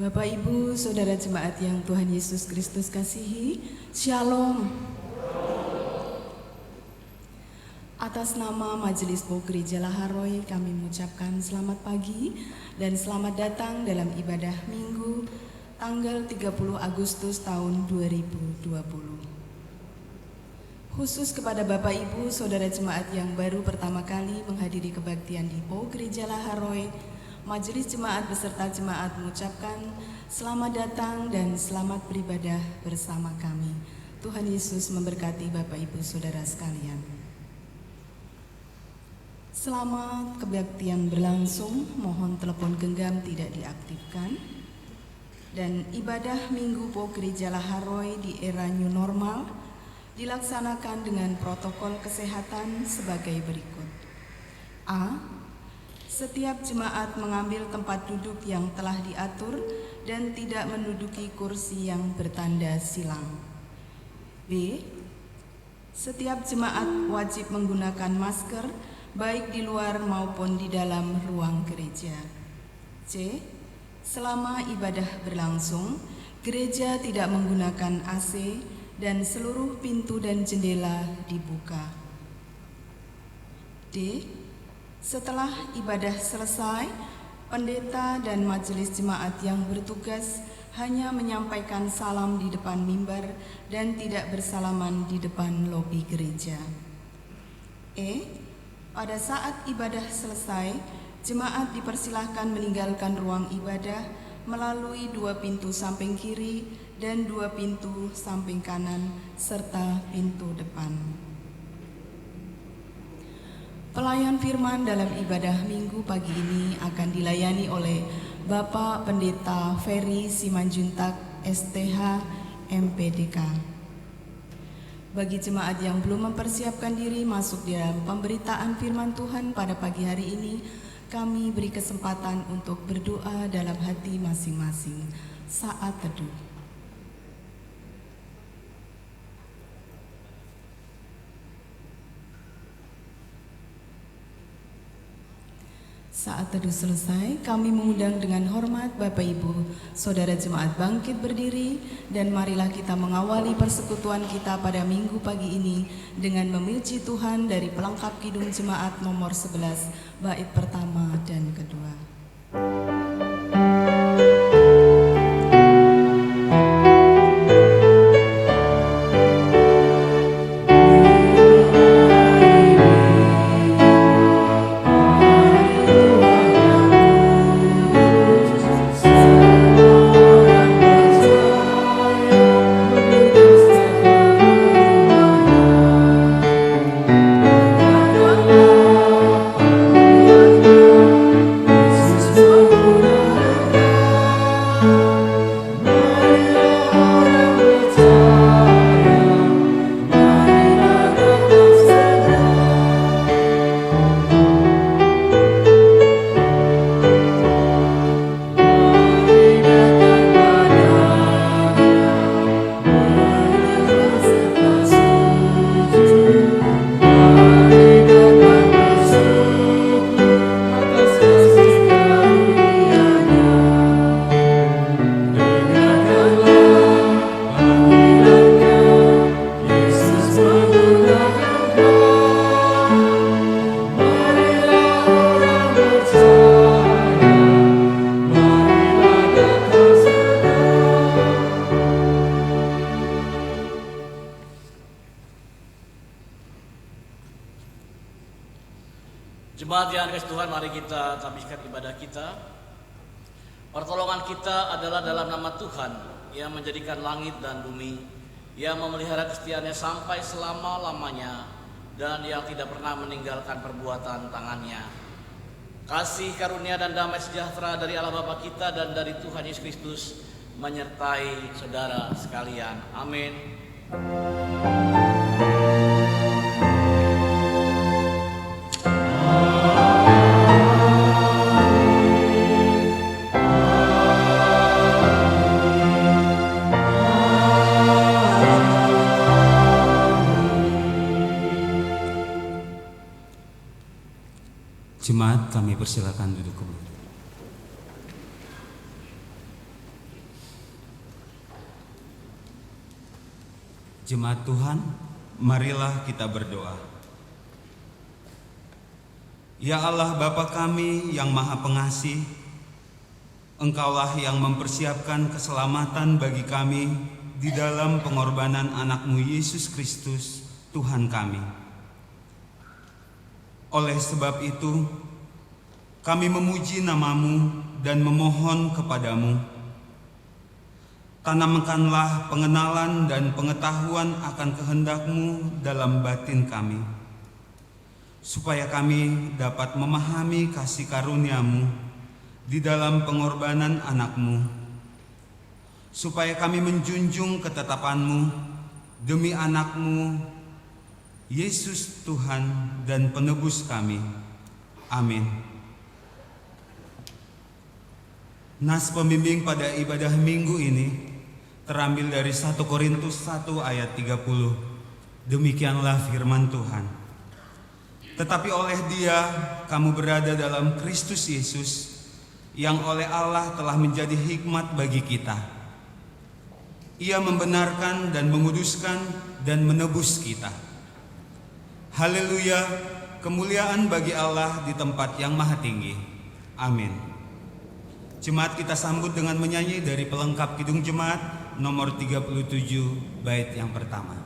Bapak, Ibu, Saudara Jemaat yang Tuhan Yesus Kristus kasihi, Shalom. Atas nama Majelis Pau Gereja Laharoy, kami mengucapkan selamat pagi dan selamat datang dalam ibadah Minggu tanggal 30 Agustus tahun 2020. Khusus kepada Bapak, Ibu, Saudara Jemaat yang baru pertama kali menghadiri kebaktian di Pau Gereja Laharoy, Majelis Jemaat beserta Jemaat mengucapkan selamat datang dan selamat beribadah bersama kami. Tuhan Yesus memberkati Bapak, Ibu, Saudara sekalian. Selama kebaktian berlangsung, mohon telepon genggam tidak diaktifkan. Dan ibadah Minggu Pau Gereja Laharoy di era new normal dilaksanakan dengan protokol kesehatan sebagai berikut. A. Setiap jemaat mengambil tempat duduk yang telah diatur dan tidak menduduki kursi yang bertanda silang. B. Setiap jemaat wajib menggunakan masker baik di luar maupun di dalam ruang gereja. C. Selama ibadah berlangsung, gereja tidak menggunakan AC dan seluruh pintu dan jendela dibuka. D. Setelah ibadah selesai, pendeta dan majelis jemaat yang bertugas hanya menyampaikan salam di depan mimbar dan tidak bersalaman di depan lobi gereja. E. Pada saat ibadah selesai, jemaat dipersilahkan meninggalkan ruang ibadah melalui 2 pintu samping kiri dan 2 pintu samping kanan serta pintu depan. Pelayan firman dalam ibadah Minggu pagi ini akan dilayani oleh Bapak Pendeta Ferry Simanjuntak, STH, MPDK. Bagi jemaat yang belum mempersiapkan diri masuk dalam pemberitaan firman Tuhan pada pagi hari ini, kami beri kesempatan untuk berdoa dalam hati masing-masing saat teduh. Saat teduh selesai, kami mengundang dengan hormat Bapak, Ibu, Saudara Jemaat bangkit berdiri dan marilah kita mengawali persekutuan kita pada Minggu pagi ini dengan memuji Tuhan dari pelengkap Kidung Jemaat nomor 11, bait pertama dan kedua. Jemaat yang dikasihi Tuhan, mari kita habiskan ibadah kita. Pertolongan kita adalah dalam nama Tuhan yang menjadikan langit dan bumi, yang memelihara kesetiaannya sampai selama-lamanya, dan yang tidak pernah meninggalkan perbuatan tangannya. Kasih karunia dan damai sejahtera dari Allah Bapa kita dan dari Tuhan Yesus Kristus menyertai saudara sekalian. Amin. Jemaat, kami persilakan duduk kembali. Jemaat Tuhan, marilah kita berdoa. Ya Allah Bapa kami yang Maha Pengasih, Engkaulah yang mempersiapkan keselamatan bagi kami di dalam pengorbanan anak-Mu Yesus Kristus, Tuhan kami. Oleh sebab itu, kami memuji nama-Mu dan memohon kepadamu, tanamkanlah pengenalan dan pengetahuan akan kehendak-Mu dalam batin kami, supaya kami dapat memahami kasih karunia-Mu di dalam pengorbanan anak-Mu, supaya kami menjunjung ketetapan-Mu demi anak-Mu, Yesus Tuhan dan Penebus kami. Amin. Nas pembimbing pada ibadah minggu ini terambil dari 1 Korintus 1 ayat 30. Demikianlah firman Tuhan. Tetapi oleh Dia kamu berada dalam Kristus Yesus, yang oleh Allah telah menjadi hikmat bagi kita. Ia membenarkan dan menguduskan dan menebus kita. Haleluya, kemuliaan bagi Allah di tempat yang maha tinggi. Amin. Jemaat kita sambut dengan menyanyi dari pelengkap Kidung Jemaat nomor 37 bait yang pertama.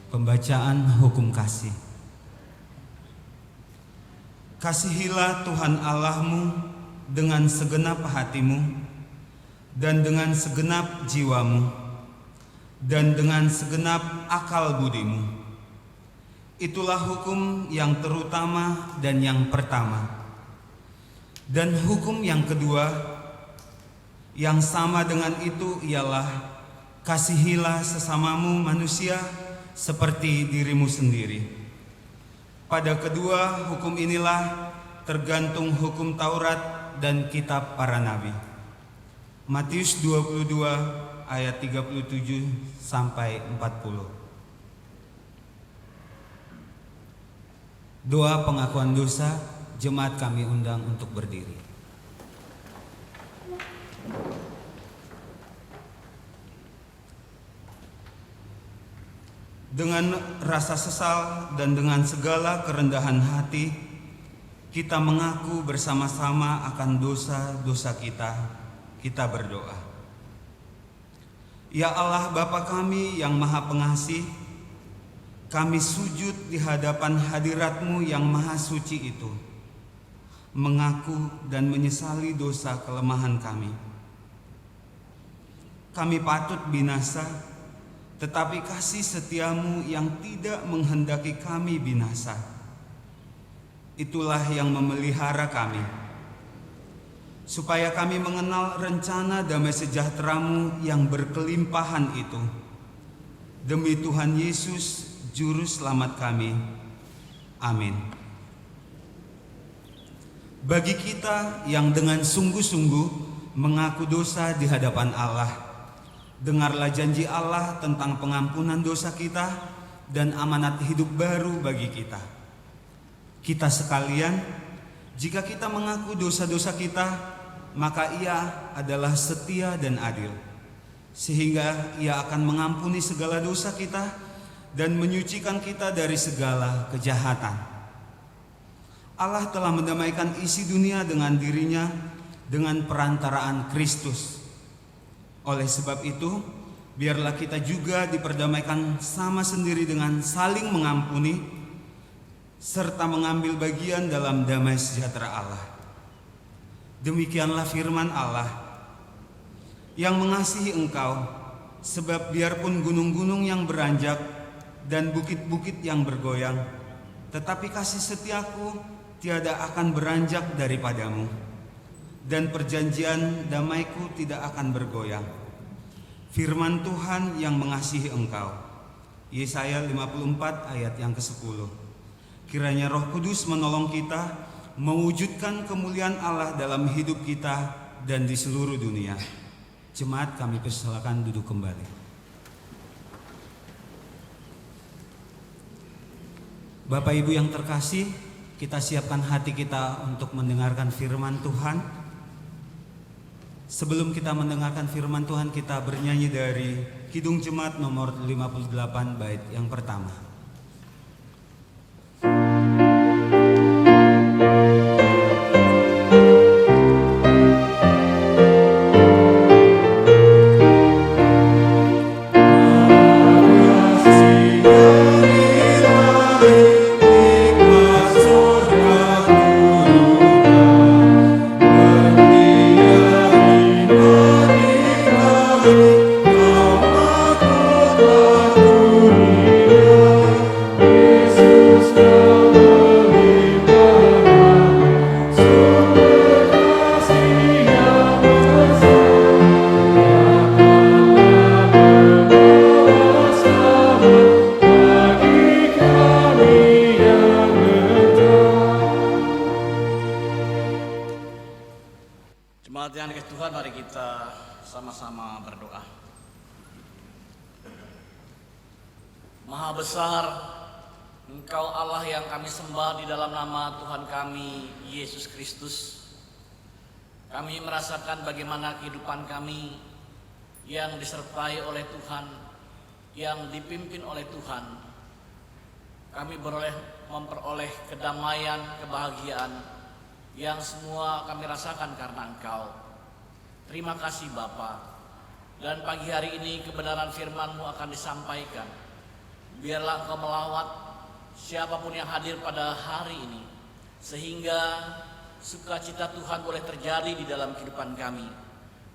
Pembacaan hukum kasih. Kasihilah Tuhan Allahmu dengan segenap hatimu dan dengan segenap jiwamu dan dengan segenap akal budimu. Itulah hukum yang terutama dan yang pertama. Dan hukum yang kedua yang sama dengan itu ialah kasihilah sesamamu manusia seperti dirimu sendiri. Pada kedua hukum inilah tergantung hukum Taurat dan kitab para nabi. Matius 22 ayat 37 sampai 40. Doa pengakuan dosa, jemaat kami undang untuk berdiri. Dengan rasa sesal dan dengan segala kerendahan hati, kita mengaku bersama-sama akan dosa-dosa kita. Kita berdoa. Ya Allah Bapa kami yang Maha Pengasih, kami sujud di hadapan hadirat-Mu yang Maha Suci itu, mengaku dan menyesali dosa kelemahan kami. Kami patut binasa, tetapi kasih setia-Mu yang tidak menghendaki kami binasa, itulah yang memelihara kami, supaya kami mengenal rencana damai sejahtera-Mu yang berkelimpahan itu. Demi Tuhan Yesus, Juru Selamat kami. Amin. bagi kita yang dengan sungguh-sungguh mengaku dosa di hadapan Allah. Dengarlah janji Allah tentang pengampunan dosa kita dan amanat hidup baru bagi kita. Kita sekalian, jika kita mengaku dosa-dosa kita, maka Ia adalah setia dan adil, sehingga Ia akan mengampuni segala dosa kita dan menyucikan kita dari segala kejahatan. Allah telah mendamaikan isi dunia dengan dirinya dengan perantaraan Kristus. Oleh sebab itu, biarlah kita juga diperdamaikan sama sendiri dengan saling mengampuni, serta mengambil bagian dalam damai sejahtera Allah. Demikianlah firman Allah, yang mengasihi engkau, sebab biarpun gunung-gunung yang beranjak dan bukit-bukit yang bergoyang, tetapi kasih setiaku tiada akan beranjak daripadamu, dan perjanjian damaiku tidak akan bergoyang. Firman Tuhan yang mengasihi engkau. Yesaya 54 ayat yang ke-10. Kiranya Roh Kudus menolong kita mewujudkan kemuliaan Allah dalam hidup kita dan di seluruh dunia. Jemaat, kami persilakan duduk kembali. Bapak Ibu yang terkasih, kita siapkan hati kita untuk mendengarkan firman Tuhan. Sebelum kita mendengarkan firman Tuhan, kita bernyanyi dari Kidung Jemaat nomor 58 bait yang pertama. Maha besar Engkau Allah yang kami sembah di dalam nama Tuhan kami Yesus Kristus. Kami merasakan bagaimana kehidupan kami yang disertai oleh Tuhan, yang dipimpin oleh Tuhan. Kami memperoleh kedamaian, kebahagiaan yang semua kami rasakan karena Engkau. Terima kasih Bapa. Dan pagi hari ini kebenaran firman-Mu akan disampaikan. Biarlah Engkau melawat siapapun yang hadir pada hari ini, sehingga sukacita Tuhan boleh terjadi di dalam kehidupan kami.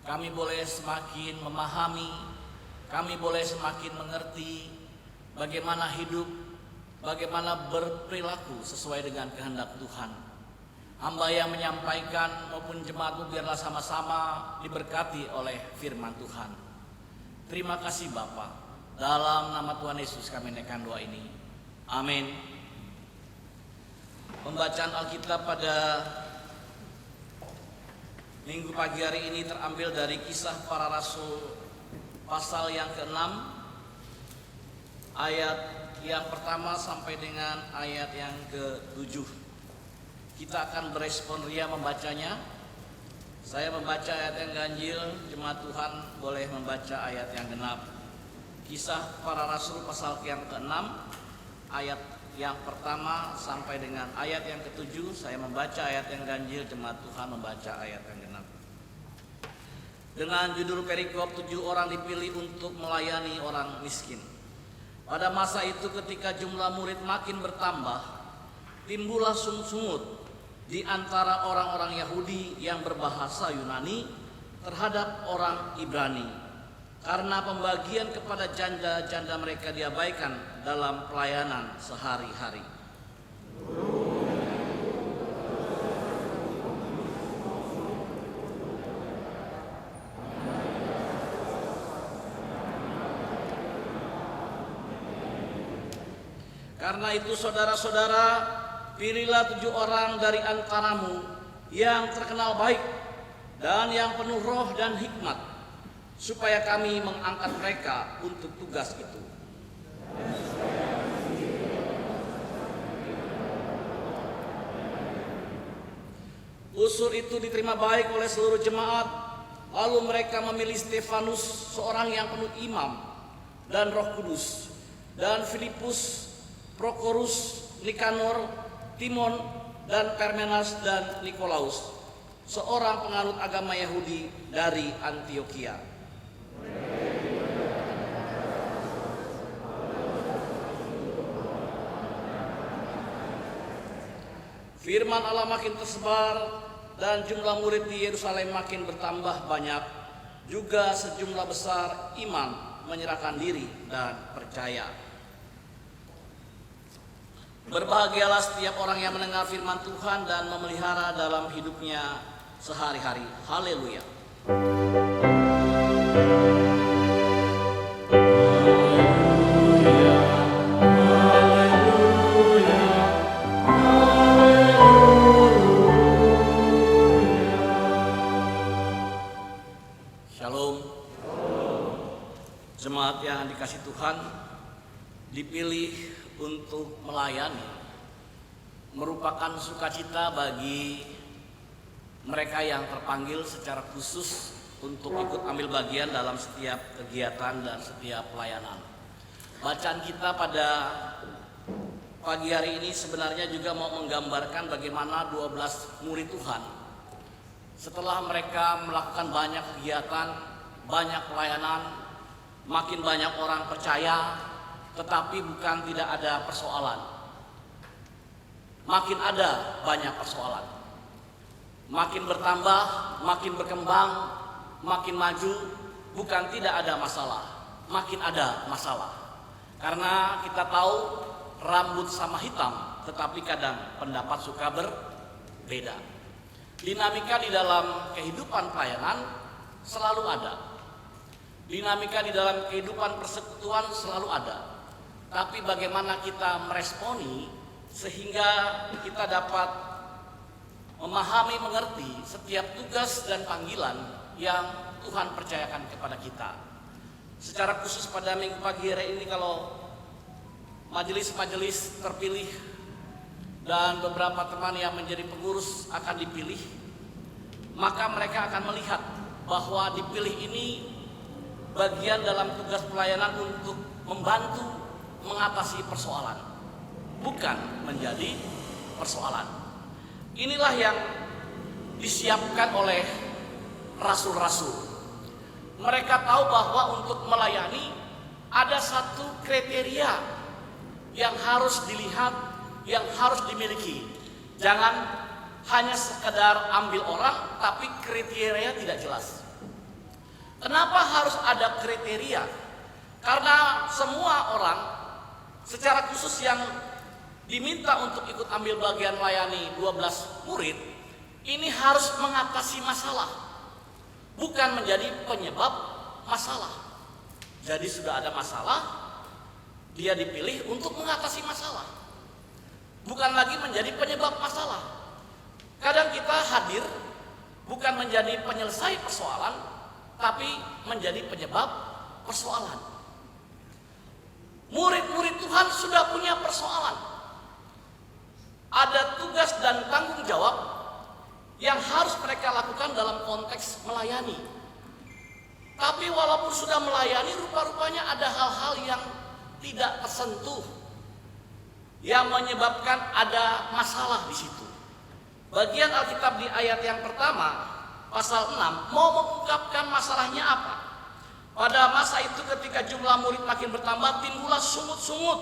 Kami boleh semakin memahami, kami boleh semakin mengerti bagaimana hidup, bagaimana berperilaku sesuai dengan kehendak Tuhan. Hamba yang menyampaikan maupun jemaat-Mu biarlah sama-sama diberkati oleh firman Tuhan. Terima kasih Bapa. Dalam nama Tuhan Yesus kami naikkan doa ini. Amin. Pembacaan Alkitab pada minggu pagi hari ini terambil dari Kisah Para Rasul pasal yang ke-6 ayat yang pertama sampai dengan ayat yang ke-7. Kita akan berespon ria membacanya. Saya membaca ayat yang ganjil, jemaat Tuhan boleh membaca ayat yang genap. Kisah Para Rasul pasal yang ke-6 ayat yang pertama sampai dengan ayat yang ke-7. Saya membaca ayat yang ganjil, jemaat Tuhan membaca ayat yang genap. Dengan judul perikop 7 orang dipilih untuk melayani orang miskin. Pada masa itu ketika jumlah murid makin bertambah, timbullah sungut di antara orang-orang Yahudi yang berbahasa Yunani terhadap orang Ibrani, karena pembagian kepada janda-janda mereka diabaikan dalam pelayanan sehari-hari. Karena itu saudara-saudara, pilihlah 7 orang dari antaramu yang terkenal baik dan yang penuh roh dan hikmat, supaya kami mengangkat mereka untuk tugas itu. Usul itu diterima baik oleh seluruh jemaat. Lalu mereka memilih Stefanus, seorang yang penuh imam dan Roh Kudus, dan Filipus, Prokorus, Nikanor, Timon, dan Parmenas dan Nikolaus, seorang penganut agama Yahudi dari Antiokhia. Firman Allah makin tersebar dan jumlah murid di Yerusalem makin bertambah banyak. Juga sejumlah besar iman menyerahkan diri dan percaya. Berbahagialah setiap orang yang mendengar firman Tuhan dan memelihara dalam hidupnya sehari-hari. Haleluya. Shalom. Jemaat yang dikasih Tuhan, dipilih untuk melayani merupakan sukacita bagi mereka yang terpanggil secara khusus untuk ikut ambil bagian dalam setiap kegiatan dan setiap pelayanan. Bacaan kita pada pagi hari ini sebenarnya juga mau menggambarkan bagaimana 12 murid Tuhan setelah mereka melakukan banyak kegiatan, banyak pelayanan, makin banyak orang percaya, tetapi bukan tidak ada persoalan. Makin ada banyak persoalan. Makin bertambah, makin berkembang, makin maju, bukan tidak ada masalah, makin ada masalah. Karena kita tahu rambut sama hitam, tetapi kadang pendapat suka berbeda. Dinamika di dalam kehidupan pelayanan selalu ada. Dinamika di dalam kehidupan persekutuan selalu ada. Tapi bagaimana kita meresponi sehingga kita dapat memahami, mengerti setiap tugas dan panggilan yang Tuhan percayakan kepada kita. Secara khusus pada minggu pagi hari ini, kalau majelis-majelis terpilih dan beberapa teman yang menjadi pengurus akan dipilih, maka mereka akan melihat bahwa dipilih ini bagian dalam tugas pelayanan untuk membantu mengatasi persoalan, bukan menjadi persoalan. Inilah yang disiapkan oleh rasul-rasul. Mereka tahu bahwa untuk melayani ada satu kriteria yang harus dilihat, yang harus dimiliki. Jangan hanya sekedar ambil orang, tapi kriteria tidak jelas. Kenapa harus ada kriteria? Karena semua orang secara khusus yang diminta untuk ikut ambil bagian melayani 12 murid ini harus mengatasi masalah, bukan menjadi penyebab masalah. Jadi sudah ada masalah, dia dipilih untuk mengatasi masalah, bukan lagi menjadi penyebab masalah. Kadang kita hadir bukan menjadi penyelesai persoalan, tapi menjadi penyebab persoalan. Murid-murid Tuhan sudah punya persoalan. Ada tugas dan tanggung jawab yang harus mereka lakukan dalam konteks melayani. Tapi walaupun sudah melayani, rupa-rupanya ada hal-hal yang tidak tersentuh, yang menyebabkan ada masalah di situ. Bagian Alkitab di ayat yang pertama, pasal 6, mau mengungkapkan masalahnya apa? Pada masa itu ketika jumlah murid makin bertambah, timbullah sungut-sungut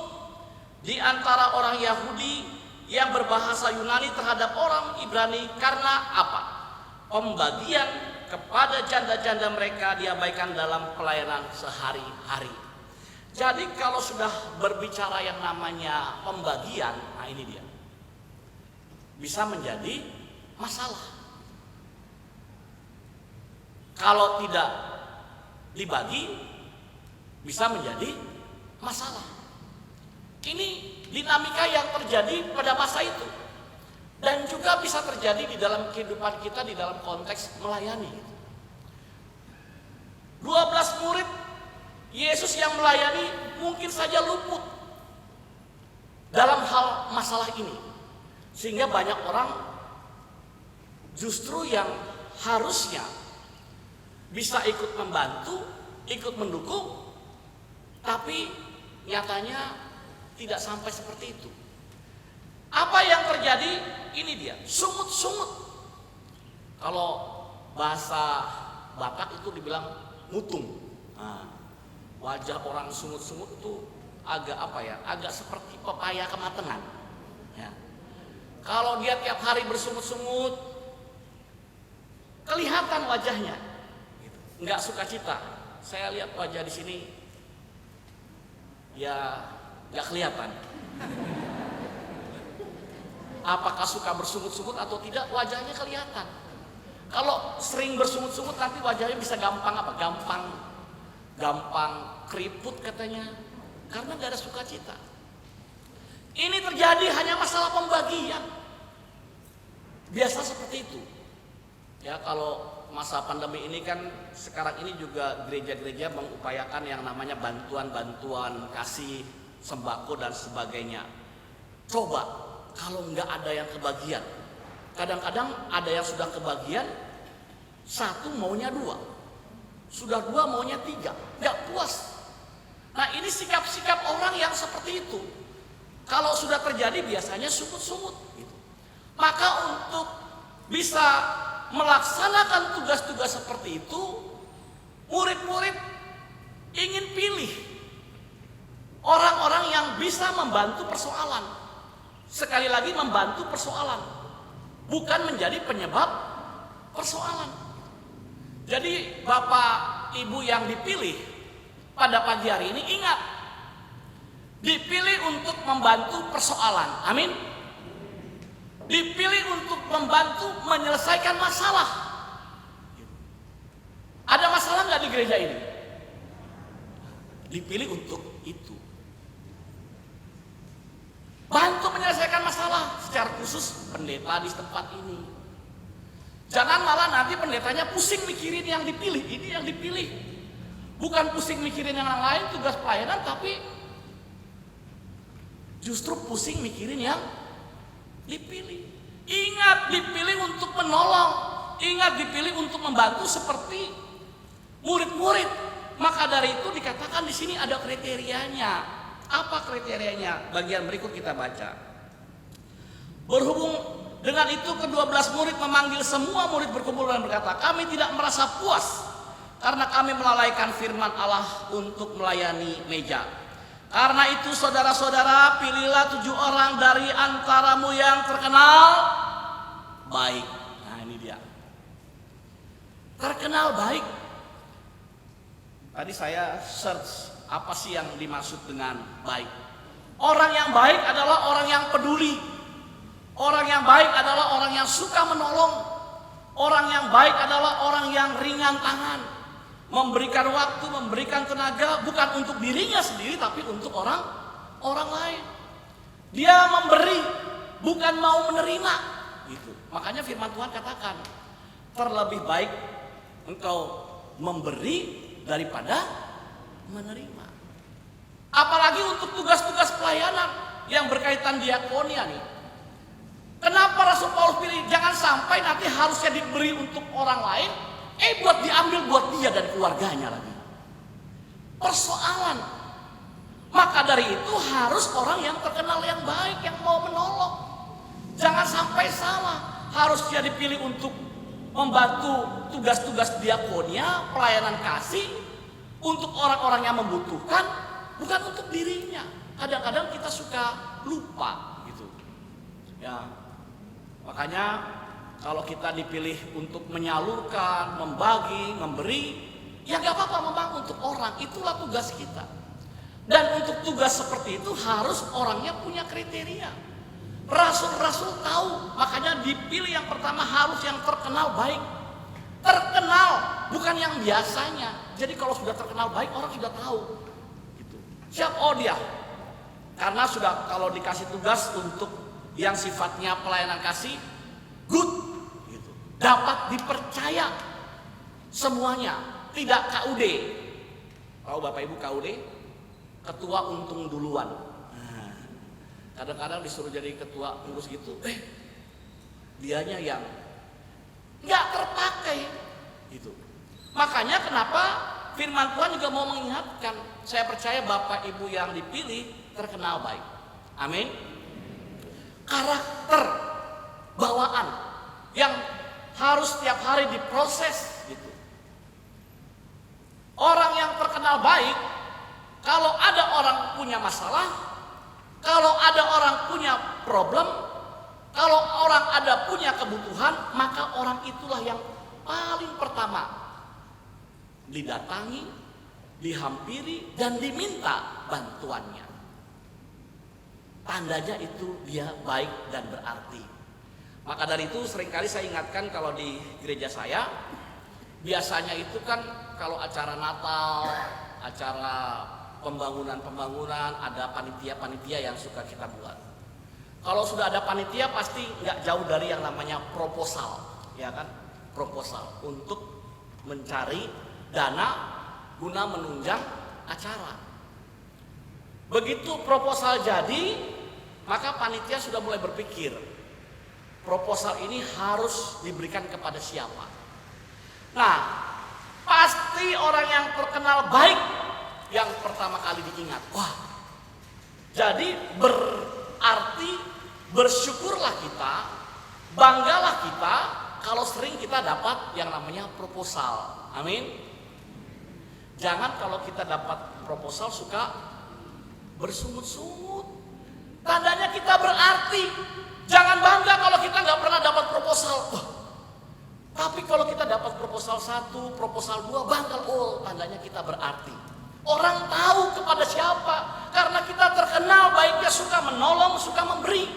di antara orang Yahudi yang berbahasa Yunani terhadap orang Ibrani. Karena apa? Pembagian kepada janda-janda mereka diabaikan dalam pelayanan sehari-hari. Jadi kalau sudah berbicara yang namanya pembagian, nah ini dia, bisa menjadi masalah. Kalau tidak dibagi, bisa menjadi masalah. Ini dinamika yang terjadi pada masa itu. Dan juga juga bisa terjadi di dalam kehidupan kita di dalam konteks melayani. 12 murid Yesus yang melayani mungkin saja luput dalam hal masalah ini. Sehingga banyak orang justru yang harusnya bisa ikut membantu, ikut mendukung, tapi nyatanya tidak sampai seperti itu. Apa yang terjadi? Ini dia, sungut-sungut. Kalau bahasa Batak itu dibilang mutung. Nah, wajah orang sungut-sungut itu agak apa ya? Agak seperti pepaya kematangan. Ya. Kalau dia tiap hari bersungut-sungut, kelihatan wajahnya, nggak sukacita. Saya lihat wajah di sini, ya nggak kelihatan. Apakah suka bersungut-sungut atau tidak, wajahnya kelihatan. Kalau sering bersungut-sungut nanti wajahnya bisa gampang apa? Gampang keriput katanya, karena gak ada sukacita. Ini terjadi hanya masalah pembagian. Biasa seperti itu. Ya, kalau masa pandemi ini kan sekarang ini juga gereja-gereja mengupayakan yang namanya bantuan-bantuan, kasih sembako dan sebagainya. Coba kalau nggak ada yang kebagian, kadang-kadang ada yang sudah kebagian, satu maunya dua, sudah dua maunya tiga, nggak puas. Nah, ini sikap-sikap orang yang seperti itu. Kalau sudah terjadi biasanya sungut-sungut. Gitu. Maka untuk bisa melaksanakan tugas-tugas seperti itu, murid-murid ingin pilih orang-orang yang bisa membantu persoalan. Sekali lagi membantu persoalan, bukan menjadi penyebab persoalan. Jadi Bapak Ibu yang dipilih pada pagi hari ini, ingat, dipilih untuk membantu persoalan. Amin. Dipilih untuk membantu menyelesaikan masalah. Ada masalah nggak di gereja ini? Dipilih untuk itu. Bantu menyelesaikan masalah, secara khusus pendeta di tempat ini. Jangan malah nanti pendetanya pusing mikirin yang dipilih, ini yang dipilih. Bukan pusing mikirin yang lain, tugas pelayanan, tapi justru pusing mikirin yang dipilih. Ingat, dipilih untuk menolong, ingat dipilih untuk membantu seperti murid-murid. Maka dari itu dikatakan di sini ada kriterianya. Apa kriterianya? Bagian berikut kita baca. Berhubung dengan itu ke-12 murid memanggil semua murid berkumpul dan berkata, kami tidak merasa puas karena kami melalaikan firman Allah untuk melayani meja. Karena itu saudara-saudara, pilihlah 7 orang dari antaramu yang terkenal baik. Nah, ini dia. Terkenal baik. Tadi saya search apa sih yang dimaksud dengan baik. Orang yang baik adalah orang yang peduli. Orang yang baik adalah orang yang suka menolong. Orang yang baik adalah orang yang ringan tangan, memberikan waktu, memberikan tenaga, bukan untuk dirinya sendiri tapi untuk orang lain. Dia memberi, bukan mau menerima. Gitu. Makanya firman Tuhan katakan, terlebih baik engkau memberi daripada menerima. Apalagi untuk tugas-tugas pelayanan yang berkaitan diakonia nih. Kenapa Rasul Paulus pilih? Jangan sampai nanti harusnya diberi untuk orang lain, buat diambil buat dia dan keluarganya lagi. Persoalan. Maka dari itu harus orang yang terkenal yang baik, yang mau menolong. Jangan sampai salah. Harusnya dipilih untuk membantu tugas-tugas diakonia, pelayanan kasih, untuk orang-orang yang membutuhkan, bukan untuk dirinya. Kadang-kadang kita suka lupa gitu. Ya. Makanya kalau kita dipilih untuk menyalurkan, membagi, memberi, ya gak apa-apa memang untuk orang, itulah tugas kita. Dan untuk tugas seperti itu harus orangnya punya kriteria. Rasul-rasul tahu, makanya dipilih yang pertama harus yang terkenal baik. Terkenal, bukan yang biasanya. Jadi kalau sudah terkenal baik, orang sudah tahu. Gitu. Siap, oh dia. Karena sudah kalau dikasih tugas untuk yang sifatnya pelayanan kasih, good, gitu. Dapat dipercaya semuanya, tidak KUD. Tahu Bapak Ibu KUD? Ketua untung duluan. Nah, kadang-kadang disuruh jadi ketua pengurus gitu, dianya yang nggak terpakai, gitu. Makanya kenapa firman Tuhan juga mau mengingatkan, saya percaya Bapak Ibu yang dipilih terkenal baik. Amin. Karakter bawaan yang harus setiap hari diproses, gitu. Orang yang terkenal baik, kalau ada orang punya masalah, kalau ada orang punya problem, kalau orang ada punya kebutuhan, maka orang itulah yang paling pertama didatangi, dihampiri, dan diminta bantuannya. Tandanya itu dia baik dan berarti. Maka dari itu seringkali saya ingatkan kalau di gereja saya, biasanya itu kan kalau acara Natal, acara pembangunan, ada panitia-panitia yang suka kita buat. Kalau sudah ada panitia pasti nggak jauh dari yang namanya proposal, ya kan? Proposal untuk mencari dana guna menunjang acara. Begitu proposal jadi, maka panitia sudah mulai berpikir, proposal ini harus diberikan kepada siapa. Nah, pasti orang yang terkenal baik yang pertama kali diingat. Wah, jadi berarti bersyukurlah kita, banggalah kita kalau sering kita dapat yang namanya proposal. Amin. Jangan kalau kita dapat proposal suka bersungut-sungut. Tandanya kita berarti. Jangan bangga kalau kita nggak pernah dapat proposal. Tapi kalau kita dapat proposal 1, proposal 2, bangga. Oh, tandanya kita berarti. Orang tahu kepada siapa, karena kita terkenal baiknya suka menolong, suka memberi.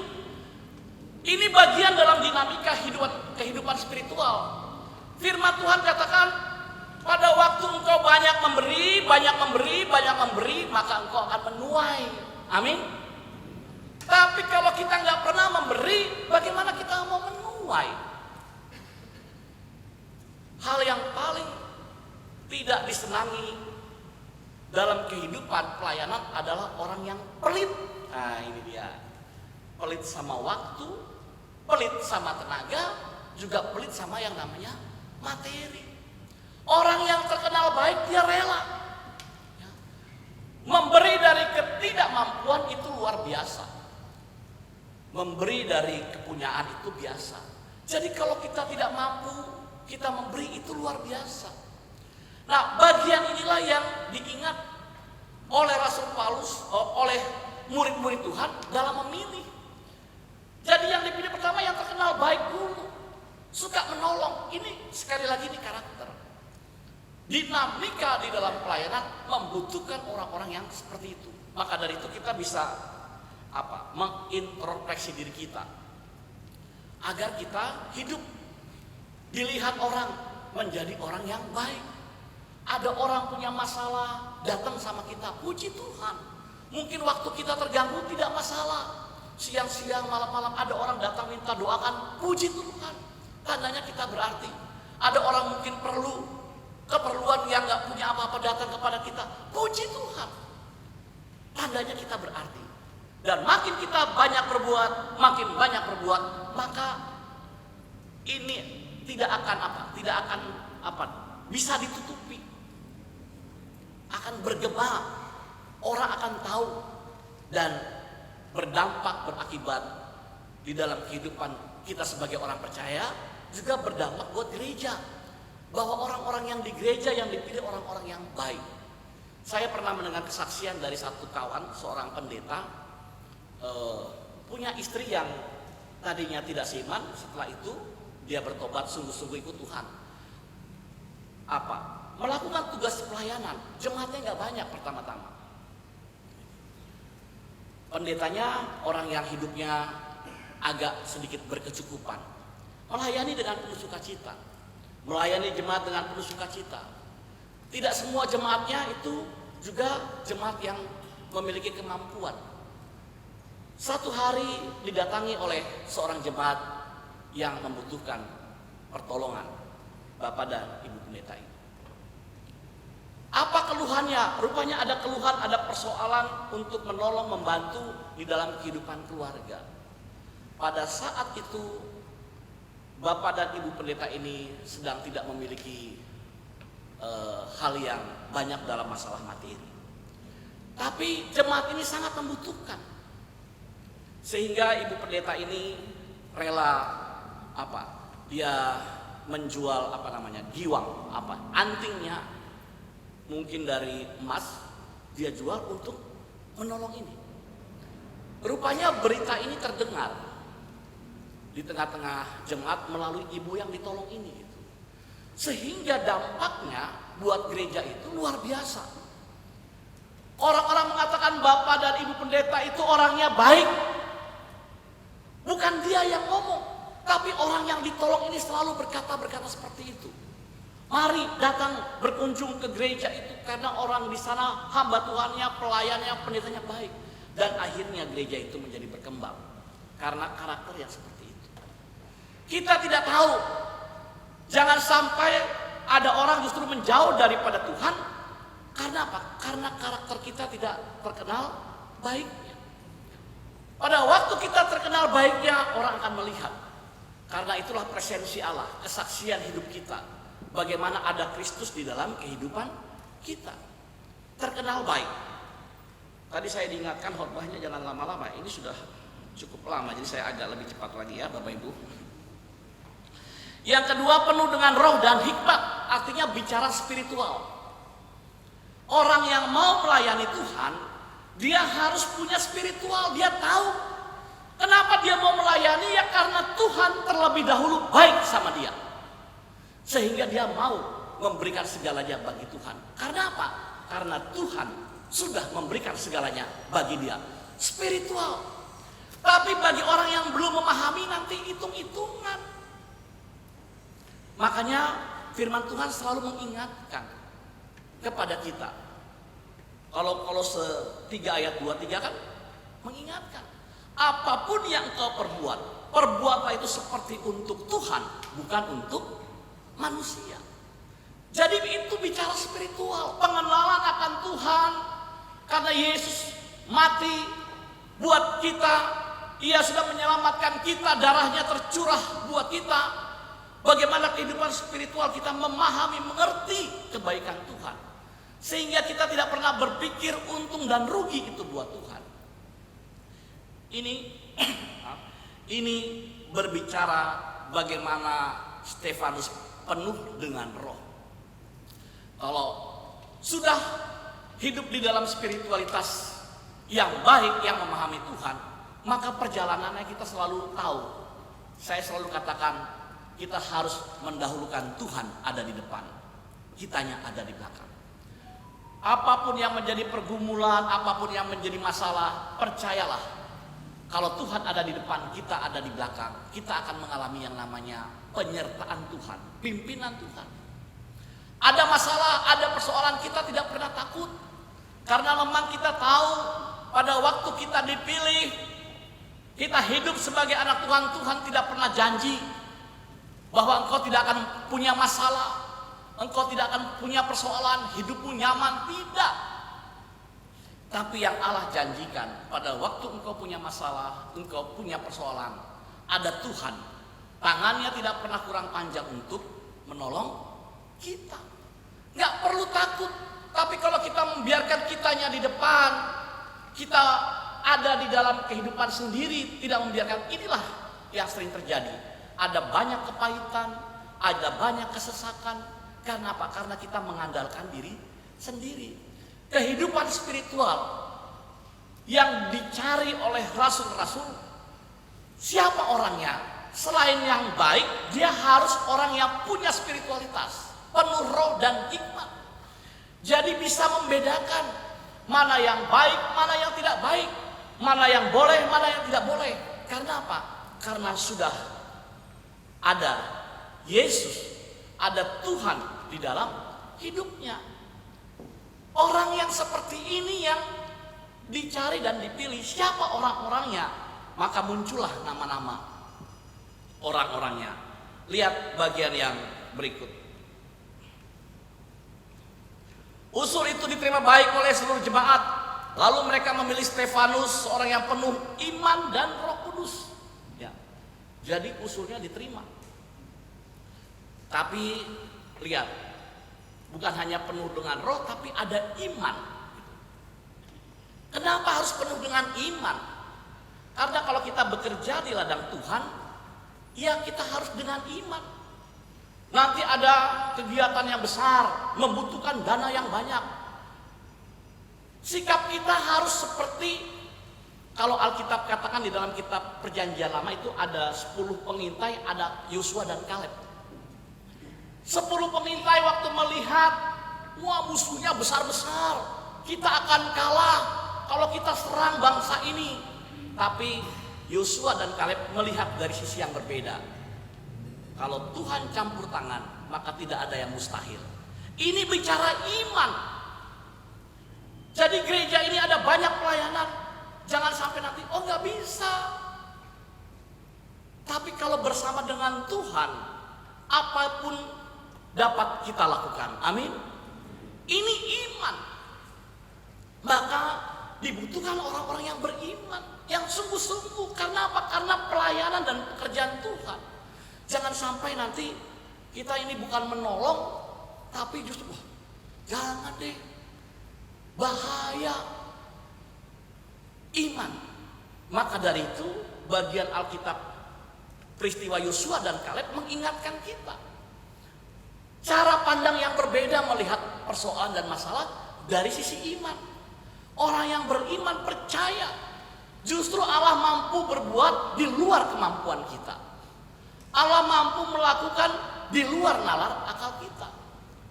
Ini bagian dalam dinamika kehidupan spiritual. Firman Tuhan katakan, pada waktu engkau banyak memberi, maka engkau akan menuai. Amin. Tapi kalau kita nggak pernah memberi, bagaimana kita mau menuai? Hal yang paling tidak disenangi dalam kehidupan pelayanan adalah orang yang pelit. Nah, ini dia. Pelit sama waktu, pelit sama tenaga, juga pelit sama yang namanya materi. Orang yang terkenal baik dia rela. Ya. Memberi dari ketidakmampuan itu luar biasa. Memberi dari kepunyaan itu biasa. Jadi kalau kita tidak mampu, kita memberi itu luar biasa. Nah, bagian inilah yang diingat oleh Rasul Paulus, oleh murid-murid Tuhan dalam memilih. Jadi yang dipilih pertama yang terkenal baik dulu, suka menolong. Ini sekali lagi ini karakter. Dinamika di dalam pelayanan membutuhkan orang-orang yang seperti itu. Maka dari itu kita bisa mengintrospeksi diri kita agar kita hidup dilihat orang menjadi orang yang baik. Ada orang punya masalah datang sama kita, puji Tuhan. Mungkin waktu kita terganggu tidak masalah. Siang-siang, malam-malam ada orang datang minta doakan, puji Tuhan. Tandanya kita berarti. Ada orang mungkin perlu keperluan yang gak punya apa-apa datang kepada kita, puji Tuhan. Tandanya kita berarti. Dan makin kita banyak berbuat, maka ini tidak akan bisa ditutupi. Akan bergema, orang akan tahu dan berdampak, berakibat di dalam kehidupan kita sebagai orang percaya, juga berdampak buat gereja. Bahwa orang-orang yang di gereja yang dipilih orang-orang yang baik. Saya pernah mendengar kesaksian dari satu kawan, seorang pendeta, punya istri yang tadinya tidak seiman, setelah itu dia bertobat sungguh-sungguh ikut Tuhan. Melakukan tugas pelayanan, jemaatnya nggak banyak pertama-tama. Pendetanya orang yang hidupnya agak sedikit berkecukupan, melayani dengan penuh sukacita, melayani jemaat dengan penuh sukacita. Tidak semua jemaatnya itu juga jemaat yang memiliki kemampuan. Satu hari didatangi oleh seorang jemaat yang membutuhkan pertolongan Bapak dan Ibu Pendeta ini. Apa keluhannya? Rupanya ada keluhan, ada persoalan untuk menolong, membantu di dalam kehidupan keluarga. Pada saat itu Bapak dan Ibu Pendeta ini sedang tidak memiliki hal yang banyak dalam masalah materi. Tapi jemaat ini sangat membutuhkan. Sehingga Ibu Pendeta ini rela dia menjual giwang, antingnya mungkin dari emas, dia jual untuk menolong ini. Rupanya berita ini terdengar di tengah-tengah jemaat melalui ibu yang ditolong ini gitu. Sehingga dampaknya buat gereja itu luar biasa. Orang-orang mengatakan Bapak dan Ibu Pendeta itu orangnya baik. Bukan dia yang ngomong, tapi orang yang ditolong ini selalu berkata seperti itu. Mari datang berkunjung ke gereja itu karena orang di sana hamba Tuhannya, pelayannya, pendetanya baik. Dan akhirnya gereja itu menjadi berkembang karena karakter yang seperti itu. Kita tidak tahu, jangan sampai ada orang justru menjauh daripada Tuhan. Karena apa? Karena karakter kita tidak terkenal baiknya. Pada waktu kita terkenal baiknya, orang akan melihat. Karena itulah presensi Allah, kesaksian hidup kita. Bagaimana ada Kristus di dalam kehidupan kita. Terkenal baik. Tadi saya diingatkan khotbahnya jangan lama-lama. Ini sudah cukup lama, jadi saya agak lebih cepat lagi ya Bapak Ibu. Yang kedua, penuh dengan roh dan hikmat. Artinya bicara spiritual. Orang yang mau melayani Tuhan, dia harus punya spiritual. Dia tahu kenapa dia mau melayani, ya karena Tuhan terlebih dahulu baik sama dia. Sehingga dia mau memberikan segalanya bagi Tuhan. Karena apa? Karena Tuhan sudah memberikan segalanya bagi dia. Spiritual. Tapi bagi orang yang belum memahami nanti hitung-hitungan. Makanya firman Tuhan selalu mengingatkan kepada kita. Kalau 3 ayat 2-3 kan mengingatkan. Apapun yang kau perbuat, perbuatlah itu seperti untuk Tuhan, bukan untuk manusia. Jadi itu bicara spiritual, pengenalan akan Tuhan. Karena Yesus mati buat kita, Ia sudah menyelamatkan kita, darahnya tercurah buat kita. Bagaimana kehidupan spiritual kita memahami, mengerti kebaikan Tuhan. Sehingga kita tidak pernah berpikir untung dan rugi itu buat Tuhan. Ini berbicara bagaimana Stefanus penuh dengan roh. Kalau sudah hidup di dalam spiritualitas yang baik, yang memahami Tuhan, maka perjalanannya kita selalu tahu. Saya selalu katakan, kita harus mendahulukan Tuhan ada di depan, kitanya ada di belakang. Apapun yang menjadi pergumulan, apapun yang menjadi masalah, percayalah, kalau Tuhan ada di depan, kita ada di belakang, kita akan mengalami yang namanya penyertaan Tuhan, pimpinan Tuhan. Ada masalah, ada persoalan, kita tidak pernah takut. Karena memang kita tahu pada waktu kita dipilih, kita hidup sebagai anak Tuhan, Tuhan tidak pernah janji bahwa engkau tidak akan punya masalah, engkau tidak akan punya persoalan, hidupmu nyaman, tidak. Tapi yang Allah janjikan, pada waktu engkau punya masalah, engkau punya persoalan, ada Tuhan. Tangannya tidak pernah kurang panjang untuk menolong kita. Nggak perlu takut. Tapi kalau kita membiarkan kitanya di depan, kita ada di dalam kehidupan sendiri, tidak membiarkan, inilah yang sering terjadi. Ada banyak kepahitan, ada banyak kesesakan. Karena apa? Karena kita mengandalkan diri sendiri. Kehidupan spiritual yang dicari oleh rasul-rasul, siapa orangnya? Selain yang baik, dia harus orang yang punya spiritualitas, penuh roh dan hikmat. Jadi bisa membedakan mana yang baik, mana yang tidak baik, mana yang boleh, mana yang tidak boleh. Karena apa? Karena sudah ada Yesus, ada Tuhan di dalam hidupnya. Orang yang seperti ini yang dicari dan dipilih, siapa orang-orangnya? Maka muncullah nama-nama orang-orangnya. Lihat bagian yang berikut. Usul itu diterima baik oleh seluruh jemaat. Lalu mereka memilih Stefanus, seorang yang penuh iman dan Roh Kudus. Ya. Jadi usulnya diterima. Tapi lihat, bukan hanya penuh dengan roh, tapi ada iman. Kenapa harus penuh dengan iman? Karena kalau kita bekerja di ladang Tuhan, ya kita harus dengan iman. Nanti ada kegiatan yang besar, membutuhkan dana yang banyak. Sikap kita harus seperti, kalau Alkitab katakan di dalam kitab Perjanjian Lama itu ada 10 pengintai, ada Yosua dan Kaleb. 10 pengintai waktu melihat, wah musuhnya besar-besar, kita akan kalah kalau kita serang bangsa ini. Tapi Yosua dan Kaleb melihat dari sisi yang berbeda. Kalau Tuhan campur tangan, maka tidak ada yang mustahil. Ini bicara iman. Jadi gereja ini ada banyak pelayanan. Jangan sampai nanti, oh nggak bisa. Tapi kalau bersama dengan Tuhan, apapun dapat kita lakukan. Amin. Ini iman. Maka dibutuhkan orang-orang yang beriman, yang sungguh-sungguh. Karena apa? Karena pelayanan dan pekerjaan Tuhan. Jangan sampai nanti kita ini bukan menolong, tapi justru jangan deh, bahaya. Iman. Maka dari itu bagian Alkitab peristiwa Yosua dan Kaleb mengingatkan kita cara pandang yang berbeda melihat persoalan dan masalah dari sisi iman. Orang yang beriman percaya justru Allah mampu berbuat di luar kemampuan kita. Allah mampu melakukan di luar nalar akal kita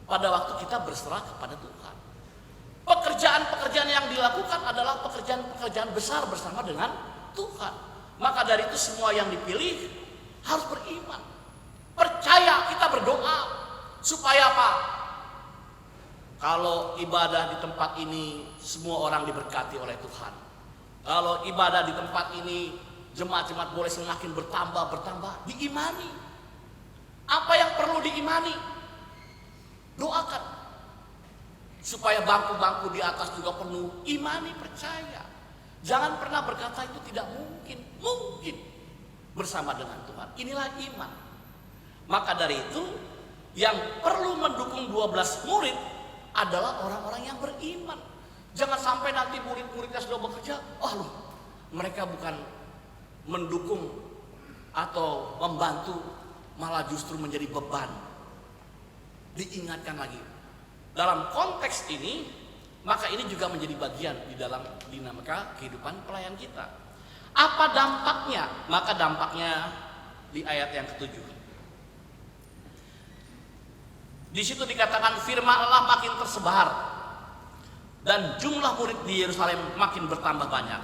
pada waktu kita berserah kepada Tuhan. Pekerjaan-pekerjaan yang dilakukan adalah pekerjaan-pekerjaan besar bersama dengan Tuhan. Maka dari itu semua yang dipilih harus beriman. Percaya, kita berdoa supaya apa? Kalau ibadah di tempat ini semua orang diberkati oleh Tuhan. Kalau ibadah di tempat ini jemaat-jemaat boleh semakin bertambah, diimani. Apa yang perlu diimani? Doakan. Supaya bangku-bangku di atas juga penuh, imani, percaya. Jangan pernah berkata itu tidak mungkin. Mungkin bersama dengan Tuhan. Inilah iman. Maka dari itu yang perlu mendukung 12 murid adalah orang-orang yang beriman. Jangan sampai nanti murid-muridnya sudah bekerja, loh, mereka bukan mendukung atau membantu, malah justru menjadi beban. Diingatkan lagi. Dalam konteks ini, maka ini juga menjadi bagian di dalam dinamika kehidupan pelayan kita. Apa dampaknya? Maka dampaknya di ayat yang ke-7. Di situ dikatakan firman Allah makin tersebar dan jumlah murid di Yerusalem makin bertambah banyak.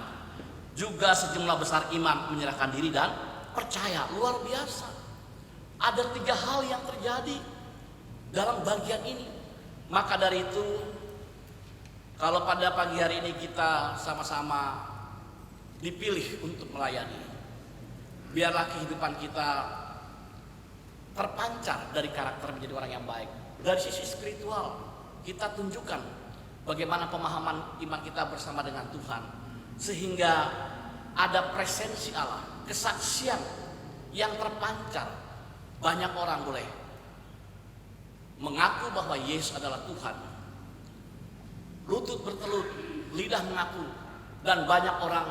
Juga sejumlah besar imam menyerahkan diri dan percaya. Luar biasa. Ada 3 hal yang terjadi dalam bagian ini. Maka dari itu, kalau pada pagi hari ini kita sama-sama dipilih untuk melayani, biarlah kehidupan kita terpancar dari karakter menjadi orang yang baik. Dari sisi spiritual, kita tunjukkan bagaimana pemahaman iman kita bersama dengan Tuhan, sehingga ada presensi Allah, kesaksian yang terpancar. Banyak orang boleh mengaku bahwa Yesus adalah Tuhan. Lutut bertelut, lidah mengaku, dan banyak orang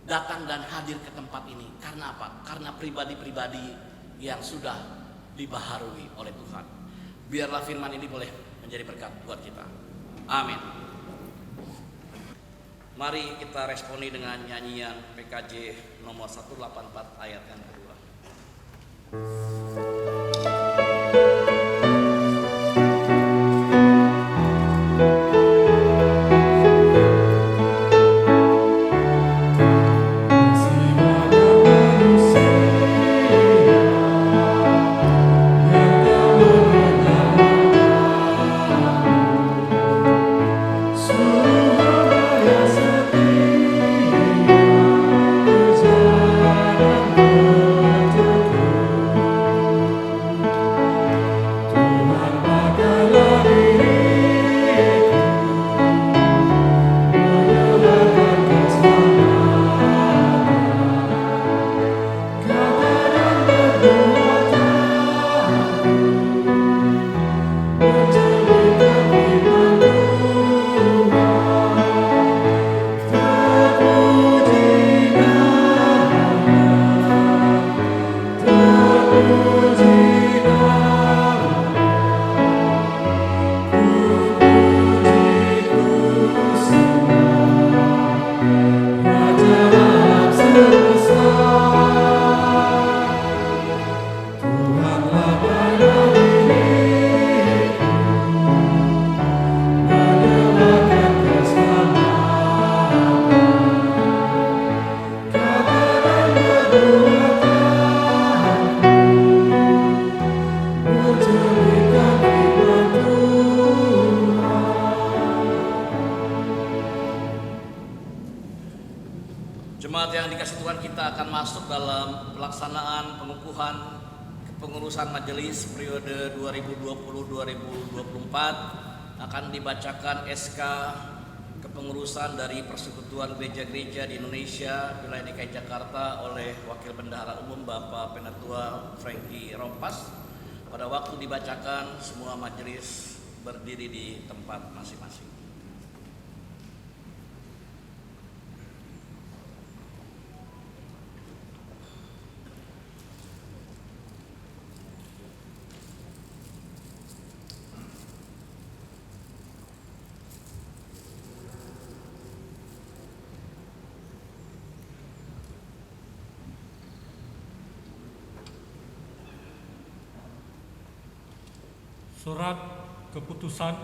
datang dan hadir ke tempat ini. Karena apa? Karena pribadi-pribadi yang sudah dibaharui oleh Tuhan. Biarlah firman ini boleh menjadi berkat buat kita. Amin. Mari kita responi dengan nyanyian PKJ nomor 184 ayat yang kedua. Setia, Tuhan, kepengurusan majelis periode 2020-2024 akan dibacakan SK kepengurusan dari Persekutuan Gereja-Gereja di Indonesia wilayah DKI Jakarta oleh Wakil Bendahara Umum Bapak Penatua Franky Rompas. Pada waktu dibacakan, semua majelis berdiri di tempat masing-masing. Surat keputusan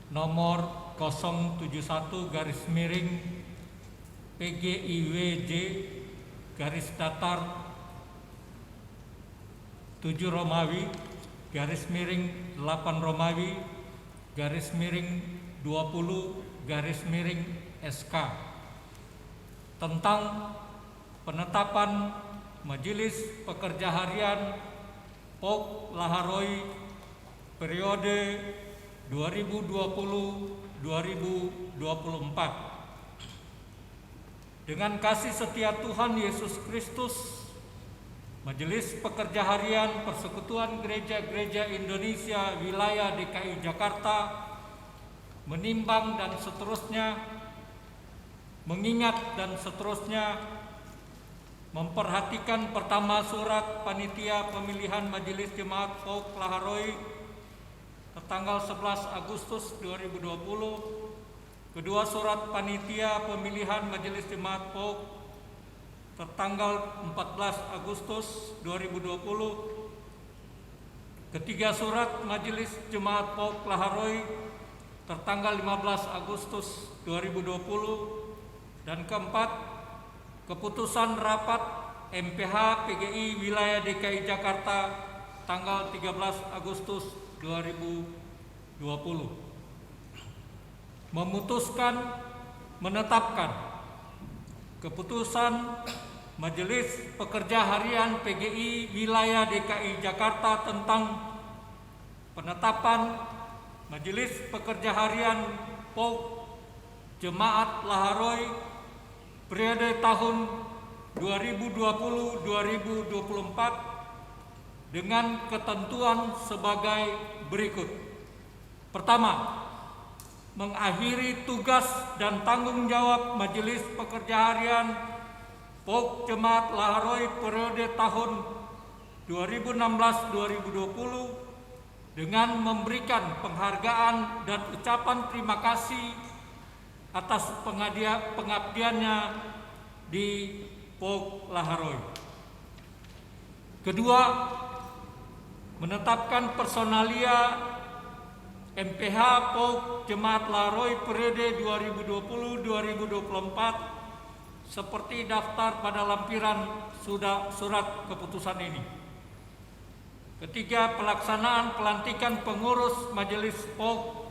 nomor 001-PGIWJ-7 Romawi /8 Romawi /20 SK tentang penetapan Majelis Pekerja Harian POG Laharoi periode 2020-2024. Dengan kasih setia Tuhan Yesus Kristus, Majelis Pekerja Harian Persekutuan Gereja-Gereja Indonesia wilayah DKI Jakarta menimbang dan seterusnya, mengingat dan seterusnya, memperhatikan pertama surat panitia pemilihan Majelis Jemaat POG Laharoi tanggal 11 Agustus 2020, kedua surat panitia pemilihan Majelis Jemaat POG tertanggal 14 Agustus 2020, ketiga surat Majelis Jemaat POG Laharoi tertanggal 15 Agustus 2020, dan keempat, keputusan rapat MPH PGI wilayah DKI Jakarta tanggal 13 Agustus 2020 memutuskan menetapkan keputusan Majelis Pekerja Harian PGI wilayah DKI Jakarta tentang penetapan Majelis Pekerja Harian POG Jemaat Laharoi periode tahun 2020-2024 dengan ketentuan sebagai berikut. Pertama, mengakhiri tugas dan tanggung jawab Majelis Pekerja Harian POG Jemaat Laharoi periode tahun 2016-2020 dengan memberikan penghargaan dan ucapan terima kasih atas pengabdiannya di POG Laharoi. Kedua, menetapkan personalia MPH POG Jemaat Laharoi periode 2020-2024 seperti daftar pada lampiran surat keputusan ini. Ketiga, pelaksanaan pelantikan pengurus Majelis POG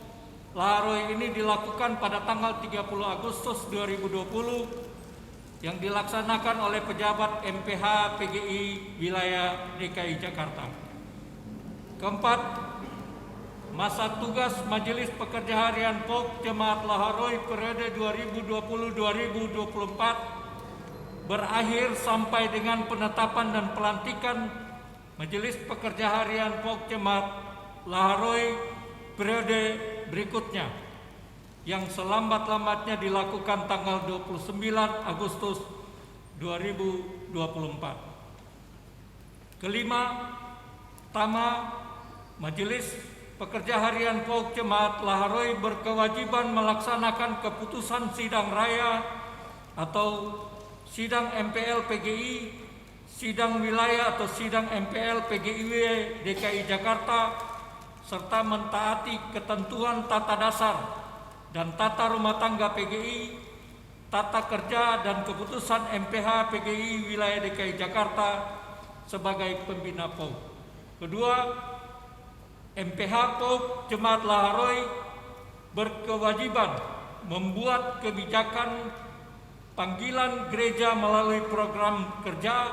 Laharoi ini dilakukan pada tanggal 30 Agustus 2020 yang dilaksanakan oleh pejabat MPH PGI wilayah DKI Jakarta. Keempat, masa tugas Majelis Pekerja Harian POG Jemaat Laharoi periode 2020-2024 berakhir sampai dengan penetapan dan pelantikan Majelis Pekerja Harian POG Jemaat Laharoi periode berikutnya yang selambat-lambatnya dilakukan tanggal 29 Agustus 2024. Kelima, pertama, Majelis Pekerja Harian POG Jemaat Laharoi berkewajiban melaksanakan keputusan sidang raya atau sidang MPL PGI, sidang wilayah atau sidang MPL PGIW DKI Jakarta serta mentaati ketentuan tata dasar dan tata rumah tangga PGI, tata kerja dan keputusan MPH PGI wilayah DKI Jakarta sebagai pembina POG. Kedua, MPH POG Jemaat Laharoi berkewajiban membuat kebijakan panggilan gereja melalui program kerja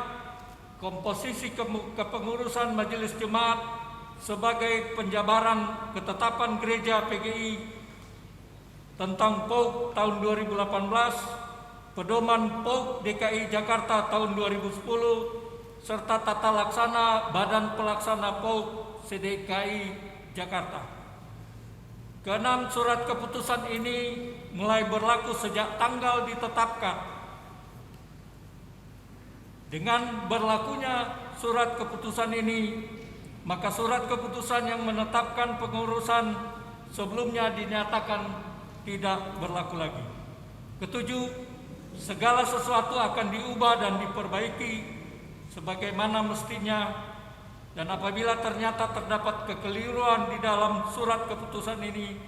komposisi kepengurusan Majelis Jemaat sebagai penjabaran ketetapan Gereja PGI tentang POUK tahun 2018, pedoman POUK DKI Jakarta tahun 2010, serta tata laksana Badan Pelaksana POUK CDKI Jakarta. Keenam, surat keputusan ini mulai berlaku sejak tanggal ditetapkan. Dengan berlakunya surat keputusan ini, maka surat keputusan yang menetapkan pengurusan sebelumnya dinyatakan tidak berlaku lagi. Ketujuh, segala sesuatu akan diubah dan diperbaiki sebagaimana mestinya, dan apabila ternyata terdapat kekeliruan di dalam surat keputusan ini,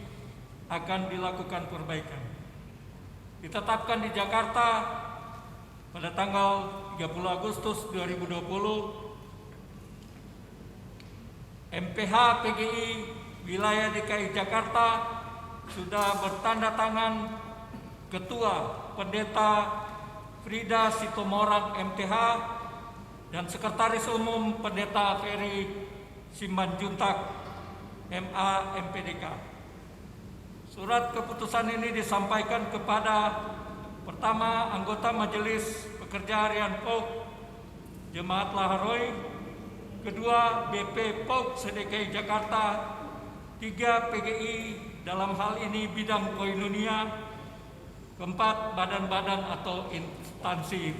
akan dilakukan perbaikan. Ditetapkan di Jakarta pada tanggal 30 Agustus 2020, MPH PGI Wilayah DKI Jakarta sudah bertanda tangan Ketua Pendeta Frida Sitomorang MTH dan Sekretaris Umum Pendeta Ferry Simanjuntak MA MPDK. Surat keputusan ini disampaikan kepada pertama, anggota Majelis Pekerja Harian POUK Jemaat Laharoi, kedua, BP POUK CDKI Jakarta, tiga, PGI dalam hal ini bidang koinonia, keempat, badan-badan atau instansi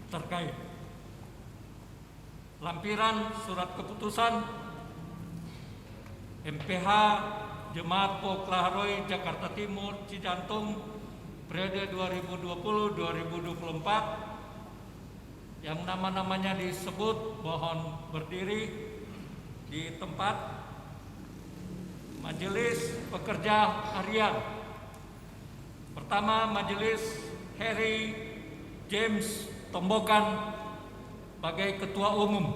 terkait. Lampiran surat keputusan MPH Jemaat POUK Laharoi Jakarta Timur Cijantung periode 2020-2024 yang nama-namanya disebut, mohon berdiri di tempat. Majelis Pekerja Harian. Pertama, Majelis Harry James Tombokan sebagai Ketua Umum.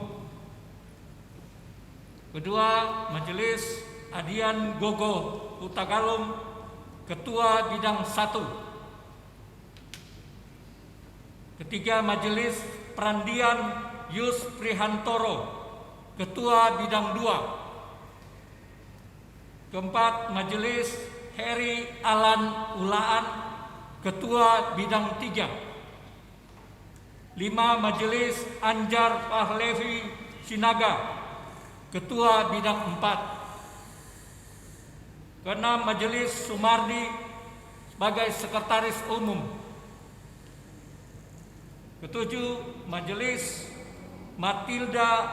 Kedua, Majelis Adian Gogo Hutagalung, Ketua Bidang 1. Ketiga, Majelis Prandian Yus Prihantoro, Ketua Bidang 2. Keempat, Majelis Heri Alan Ulaan, Ketua Bidang 3. 5, Majelis Anjar Pahlevi Sinaga, Ketua Bidang 4. Keenam, Majelis Sumardi sebagai Sekretaris Umum. Ketujuh, Majelis Matilda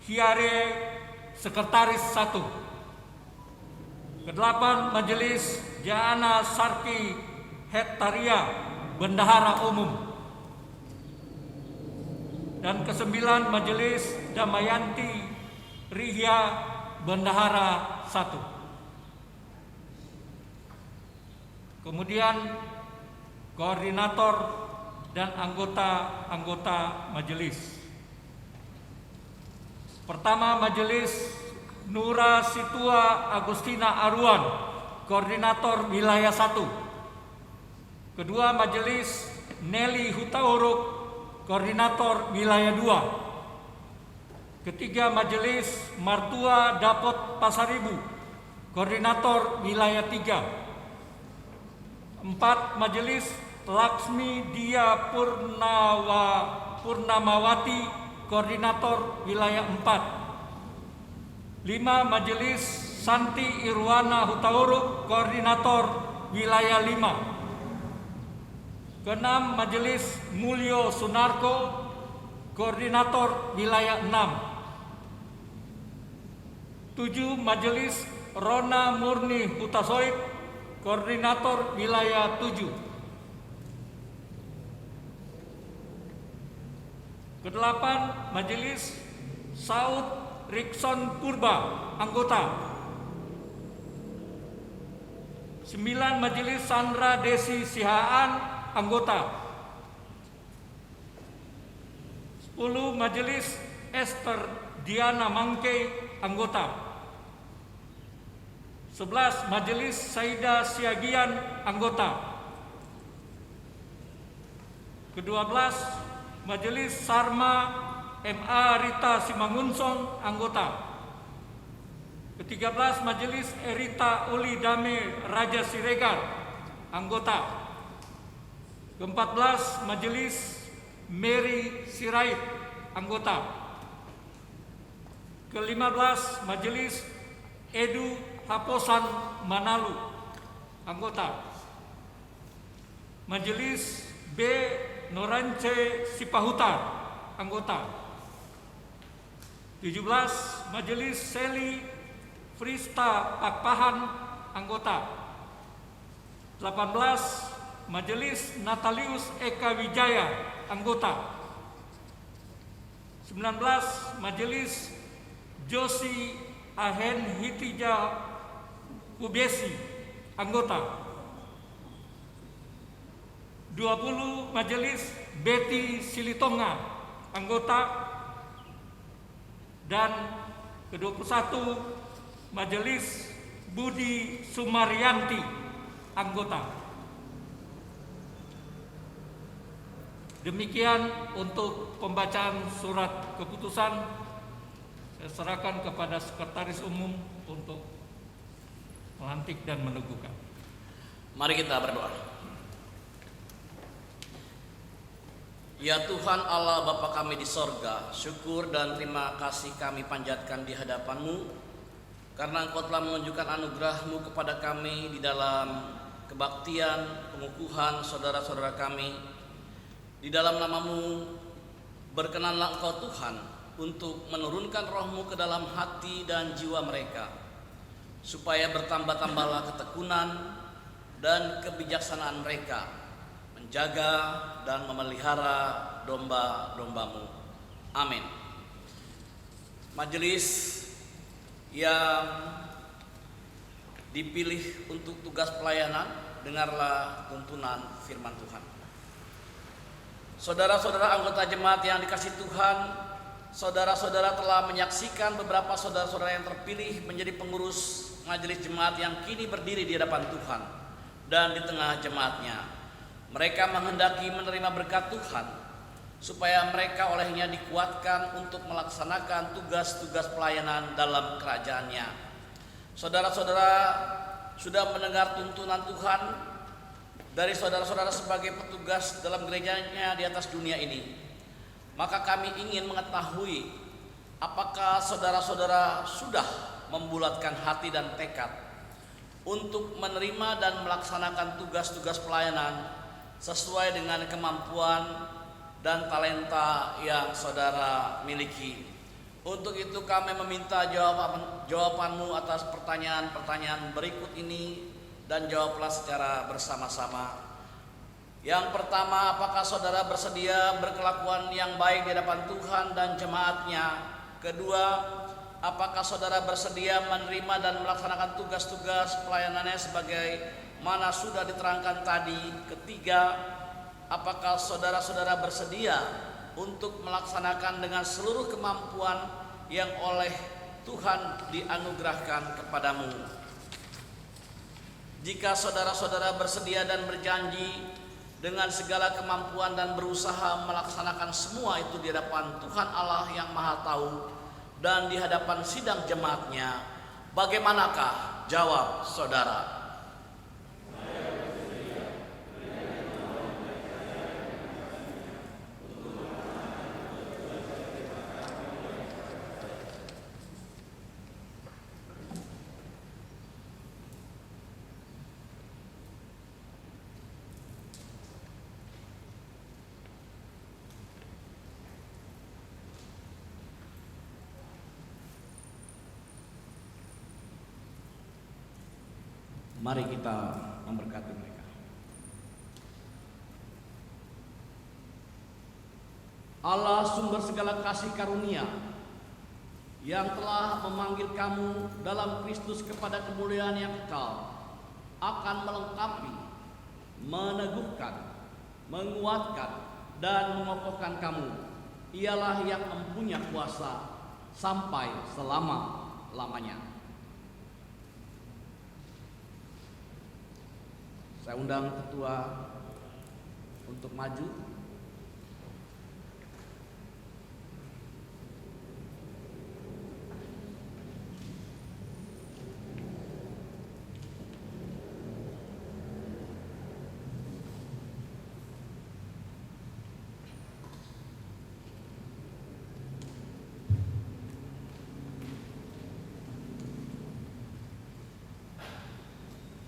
Hiare, Sekretaris 1. Kedelapan, Majelis Jana Sarki Hetaria, Bendahara Umum. Dan kesembilan, Majelis Damayanti Rihya, Bendahara 1. Kemudian koordinator dan anggota-anggota majelis. Pertama, Majelis Nura Situa Agustina Aruan, Koordinator Wilayah 1. Kedua, Majelis Nelly Hutauruk, Koordinator Wilayah 2. Ketiga, Majelis Martua Dapot Pasaribu, Koordinator Wilayah 3. 4, Majelis Laksmi Dia Purnamawati, Koordinator Wilayah 4. 5, Majelis Santi Irwana Hutauruk, Koordinator Wilayah 5. Keenam, Majelis Mulyo Sunarko, Koordinator Wilayah 6. 7, Majelis Rona Murni Hutasoid, Koordinator Wilayah 7. Kedelapan, Majelis Saud Rikson Purba, anggota. 9, Majelis Sandra Desi Sihaan, anggota. 10, Majelis Esther Diana Mangke, anggota. 11, Majelis Saida Siagian, anggota. Ke-12, Majelis Sarma MA Rita Simangunsong, anggota. Ke-13 Majelis Erita Uli Dame Raja Siregar, anggota. Ke-14 Majelis Mary Sirait, anggota. Ke-15 Majelis Edu Haposan Manalu, anggota. Majelis B Norance Sipahutar, anggota. 17 Majelis Seli Frista Pakpahan, anggota. 18 Majelis Natalius Eka Wijaya, anggota. 19 Majelis Josi Ahen Hitija Ubesi, anggota. 20 Majelis Betty Silitonga, anggota. Dan ke-21 Majelis Budi Sumaryanti, anggota. Demikian untuk pembacaan surat keputusan. Saya serahkan kepada Sekretaris Umum untuk melantik dan meneguhkan. Mari kita berdoa. Ya Tuhan Allah Bapa kami di sorga, syukur dan terima kasih kami panjatkan di hadapan-Mu karena Engkau telah menunjukkan anugerah-Mu kepada kami di dalam kebaktian, pengukuhan saudara-saudara kami. Di dalam nama-Mu berkenanlah Engkau Tuhan untuk menurunkan Roh-Mu ke dalam hati dan jiwa mereka, supaya bertambah-tambahlah ketekunan dan kebijaksanaan mereka menjaga dan memelihara domba-domba-Mu. Amin. Majelis yang dipilih untuk tugas pelayanan, dengarlah tuntunan firman Tuhan. Saudara-saudara anggota jemaat yang dikasihi Tuhan, saudara-saudara telah menyaksikan beberapa saudara-saudara yang terpilih menjadi pengurus majelis jemaat yang kini berdiri di hadapan Tuhan dan di tengah jemaatnya. Mereka menghendaki menerima berkat Tuhan supaya mereka olehnya dikuatkan untuk melaksanakan tugas-tugas pelayanan dalam kerajaannya. Saudara-saudara sudah mendengar tuntunan Tuhan dari saudara-saudara sebagai petugas dalam gerejanya di atas dunia ini. Maka kami ingin mengetahui apakah saudara-saudara sudah membulatkan hati dan tekad untuk menerima dan melaksanakan tugas-tugas pelayanan sesuai dengan kemampuan dan talenta yang saudara miliki. Untuk itu kami meminta jawaban-Mu atas pertanyaan-pertanyaan berikut ini dan jawablah secara bersama-sama. Yang pertama, apakah saudara bersedia berkelakuan yang baik di hadapan Tuhan dan jemaatnya? Kedua, apakah saudara bersedia menerima dan melaksanakan tugas-tugas pelayanannya sebagai mana sudah diterangkan tadi? Ketiga, apakah saudara-saudara bersedia untuk melaksanakan dengan seluruh kemampuan yang oleh Tuhan dianugerahkan kepadamu? Jika saudara-saudara bersedia dan berjanji dengan segala kemampuan dan berusaha melaksanakan semua itu di hadapan Tuhan Allah yang Maha Tahu dan di hadapan sidang jemaatnya, bagaimanakah jawab saudara? Mari kita memberkati mereka. Allah sumber segala kasih karunia yang telah memanggil kamu dalam Kristus kepada kemuliaan yang kekal, akan melengkapi, meneguhkan, menguatkan, dan mengokohkan kamu. Ialah yang mempunyai kuasa sampai selama-lamanya. Saya undang ketua untuk maju.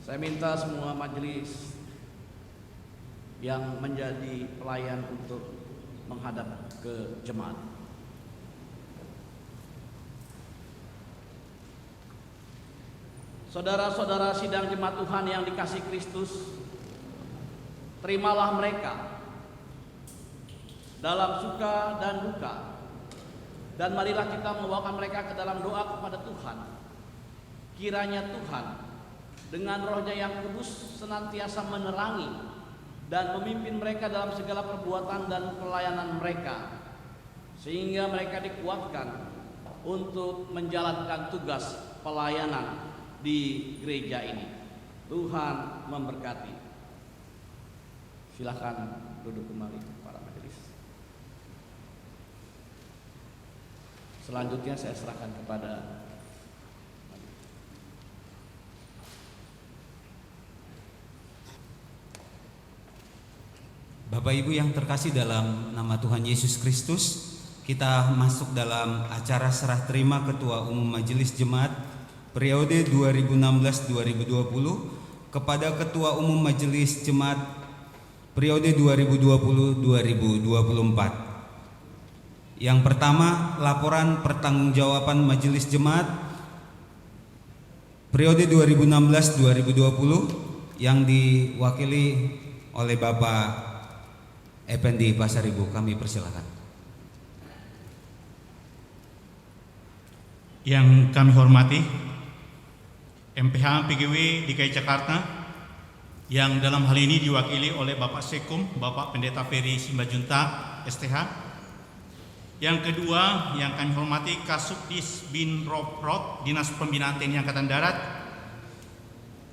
Saya minta semua majelis yang menjadi pelayan untuk menghadap ke jemaat. Saudara-saudara sidang jemaat Tuhan yang dikasihi Kristus, terimalah mereka dalam suka dan duka, dan marilah kita membawakan mereka ke dalam doa kepada Tuhan. Kiranya Tuhan dengan rohnya yang kudus senantiasa menerangi dan memimpin mereka dalam segala perbuatan dan pelayanan mereka, sehingga mereka dikuatkan untuk menjalankan tugas pelayanan di gereja ini. Tuhan memberkati. Silakan duduk kembali para majelis. Selanjutnya saya serahkan kepada Bapak Ibu yang terkasih dalam nama Tuhan Yesus Kristus, kita masuk dalam acara serah terima Ketua Umum Majelis Jemaat periode 2016-2020 kepada Ketua Umum Majelis Jemaat periode 2020-2024. Yang pertama, laporan pertanggungjawaban Majelis Jemaat periode 2016-2020 yang diwakili oleh Bapak Effendi Pasaribu. Kami persilakan. Yang kami hormati MPH PGW DKI Jakarta, yang dalam hal ini diwakili oleh Bapak Sekum, Bapak Pendeta Ferry Simbajuntak STH. Yang kedua yang kami hormati Kasubdis Bin Roprot Dinas Pembinaan TNI Angkatan Darat,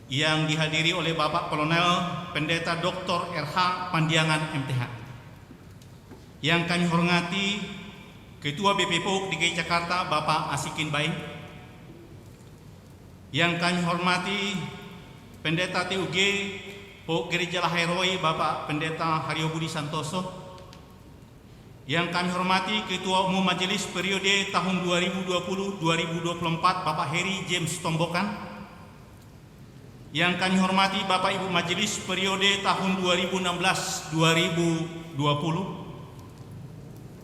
yang dihadiri oleh Bapak Kolonel Pendeta Dr. RH Pandiangan MTH. Yang kami hormati Ketua BP POK DKI Jakarta Bapak Asikin Baing. Yang kami hormati Pendeta TUG POK Gereja Lahairoi Bapak Pendeta Haryo Budi Santoso. Yang kami hormati Ketua Umum Majelis periode tahun 2020-2024 Bapak Heri James Tombokan. Yang kami hormati Bapak Ibu Majelis periode tahun 2016-2020.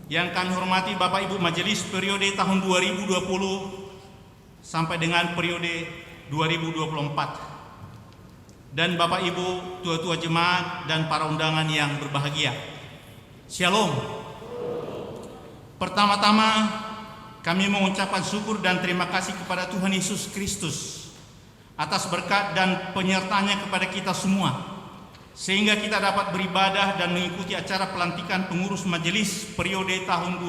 Yang kami hormati Bapak Ibu Majelis periode tahun 2020 sampai dengan periode 2024. Dan Bapak Ibu tua-tua jemaat dan para undangan yang berbahagia. Shalom. Pertama-tama kami mengucapkan syukur dan terima kasih kepada Tuhan Yesus Kristus atas berkat dan penyertanya kepada kita semua, sehingga kita dapat beribadah dan mengikuti acara pelantikan pengurus majelis periode tahun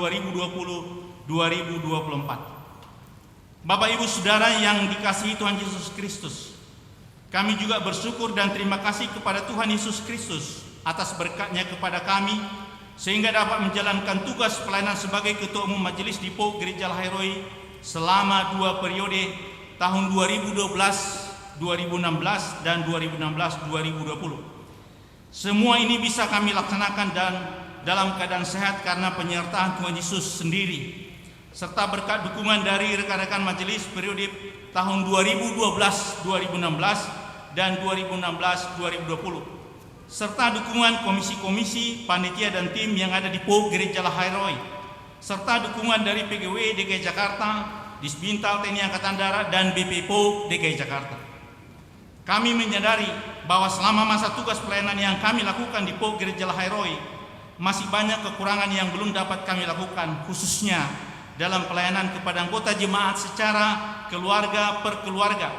2020-2024. Bapak Ibu Saudara yang dikasihi Tuhan Yesus Kristus, kami juga bersyukur dan terima kasih kepada Tuhan Yesus Kristus atas berkat-Nya kepada kami, sehingga dapat menjalankan tugas pelayanan sebagai Ketua Umum Majelis di POK Gereja Lahairoi selama 2 periode tahun 2012-2016 dan 2016-2020. Semua ini bisa kami laksanakan dan dalam keadaan sehat karena penyertaan Tuhan Yesus sendiri, serta berkat dukungan dari rekan-rekan majelis periode tahun 2012-2016 dan 2016-2020, serta dukungan komisi-komisi, panitia dan tim yang ada di POK Gereja Lahairoi, serta dukungan dari PGW DKI Jakarta, Disbintal TNI Angkatan Darat dan BP POK DKI Jakarta. Kami menyadari bahwa selama masa tugas pelayanan yang kami lakukan di POK Gereja Lahairoi, masih banyak kekurangan yang belum dapat kami lakukan, khususnya dalam pelayanan kepada anggota jemaat secara keluarga per keluarga,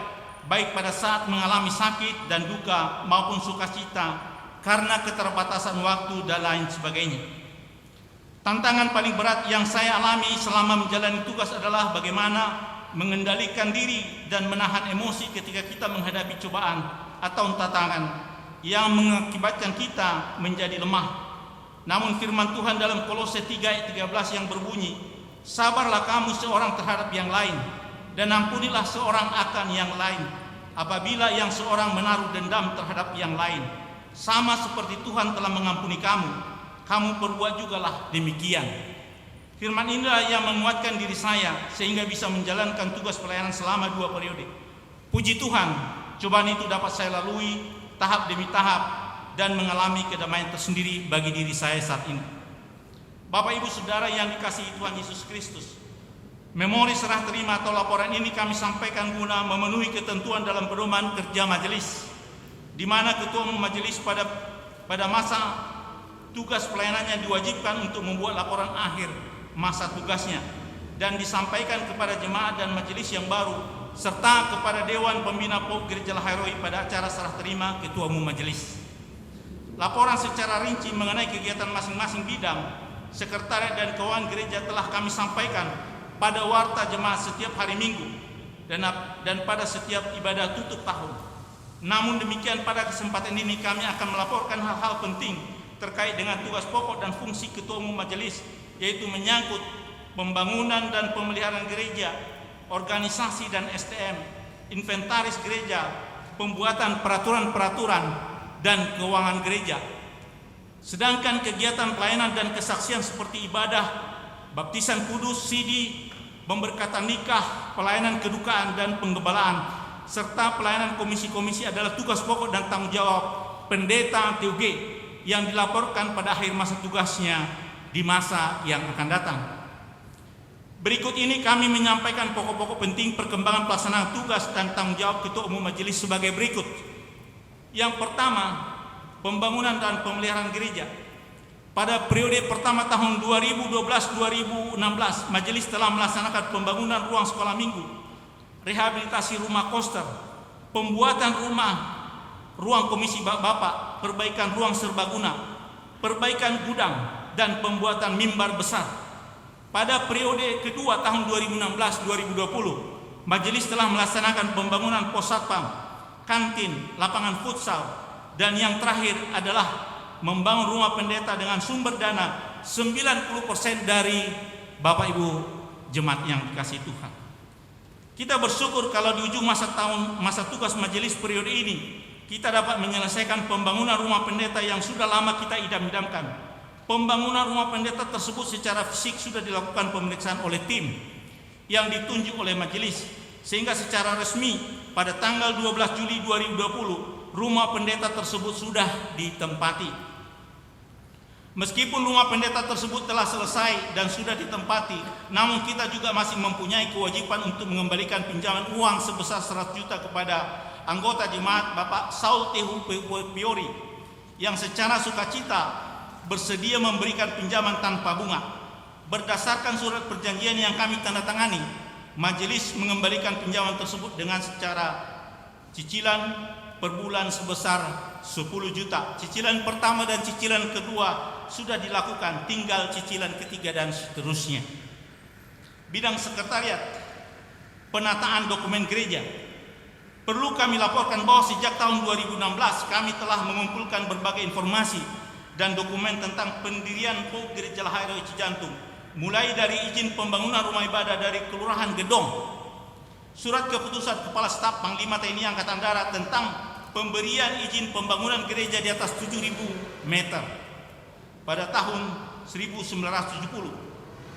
baik pada saat mengalami sakit dan duka maupun sukacita karena keterbatasan waktu dan lain sebagainya. Tantangan paling berat yang saya alami selama menjalani tugas adalah bagaimana mengendalikan diri dan menahan emosi ketika kita menghadapi cobaan atau tantangan yang mengakibatkan kita menjadi lemah. Namun firman Tuhan dalam Kolose 3 ayat 13 yang berbunyi, "Sabarlah kamu seorang terhadap yang lain, dan ampunilah seorang akan yang lain. Apabila yang seorang menaruh dendam terhadap yang lain, sama seperti Tuhan telah mengampuni kamu, kamu perbuat jugalah demikian." Firman inilah yang menguatkan diri saya sehingga bisa menjalankan tugas pelayanan selama 2 periode. Puji Tuhan, cobaan itu dapat saya lalui tahap demi tahap dan mengalami kedamaian tersendiri bagi diri saya saat ini. Bapak Ibu Saudara yang dikasihi Tuhan Yesus Kristus, memori serah terima atau laporan ini kami sampaikan guna memenuhi ketentuan dalam pedoman kerja majelis, di mana ketua majelis pada masa tugas pelayanannya diwajibkan untuk membuat laporan akhir masa tugasnya dan disampaikan kepada jemaat dan majelis yang baru serta kepada Dewan Pembina POG Gereja Lahairoi pada acara serah terima ketua umum majelis. Laporan secara rinci mengenai kegiatan masing-masing bidang, sekretariat dan keuangan gereja telah kami sampaikan pada warta jemaat setiap hari Minggu dan pada setiap ibadah tutup tahun. Namun demikian, pada kesempatan ini kami akan melaporkan hal-hal penting terkait dengan tugas pokok dan fungsi ketua umum majelis, yaitu menyangkut pembangunan dan pemeliharaan gereja, organisasi dan SDM, inventaris gereja, pembuatan peraturan-peraturan dan keuangan gereja. Sedangkan kegiatan pelayanan dan kesaksian seperti ibadah, baptisan kudus, sidi, pemberkatan nikah, pelayanan kedukaan dan penggembalaan, serta pelayanan komisi-komisi adalah tugas pokok dan tanggung jawab pendeta TUG yang dilaporkan pada akhir masa tugasnya di masa yang akan datang. Berikut ini kami menyampaikan pokok-pokok penting perkembangan pelaksanaan tugas dan tanggung jawab ketua umum majelis sebagai berikut. Yang pertama, pembangunan dan pemeliharaan gereja. Pada periode pertama tahun 2012-2016, majelis telah melaksanakan pembangunan ruang sekolah minggu, rehabilitasi rumah koster, pembuatan ruang komisi bapak, perbaikan ruang serbaguna, perbaikan gudang, dan pembuatan mimbar besar. Pada periode kedua tahun 2016-2020, majelis telah melaksanakan pembangunan pos satpam, kantin, lapangan futsal, dan yang terakhir adalah membangun rumah pendeta dengan sumber dana 90% dari Bapak Ibu jemaat yang dikasihi Tuhan. Kita bersyukur kalau di ujung masa tugas majelis periode ini kita dapat menyelesaikan pembangunan rumah pendeta yang sudah lama kita idam-idamkan. Pembangunan rumah pendeta tersebut secara fisik sudah dilakukan pemeriksaan oleh tim yang ditunjuk oleh majelis, sehingga secara resmi pada tanggal 12 Juli 2020 rumah pendeta tersebut sudah ditempati. Meskipun rumah pendeta tersebut telah selesai dan sudah ditempati, namun kita juga masih mempunyai kewajiban untuk mengembalikan pinjaman uang sebesar 100 juta kepada anggota jemaat Bapak Saul Tehu Piori yang secara sukacita bersedia memberikan pinjaman tanpa bunga. Berdasarkan surat perjanjian yang kami tanda tangani, majelis mengembalikan pinjaman tersebut dengan secara cicilan per bulan sebesar 10 juta. Cicilan pertama dan cicilan kedua sudah dilakukan, tinggal cicilan ketiga dan seterusnya. Bidang sekretariat, penataan dokumen gereja. Perlu kami laporkan bahwa sejak tahun 2016 kami telah mengumpulkan berbagai informasi dan dokumen tentang pendirian POG Gereja Lahairoi Cijantung, mulai dari izin pembangunan rumah ibadah dari Kelurahan Gedong, surat keputusan Kepala Staf Panglima TNI Angkatan Darat tentang pemberian izin pembangunan gereja di atas 7.000 meter pada tahun 1970.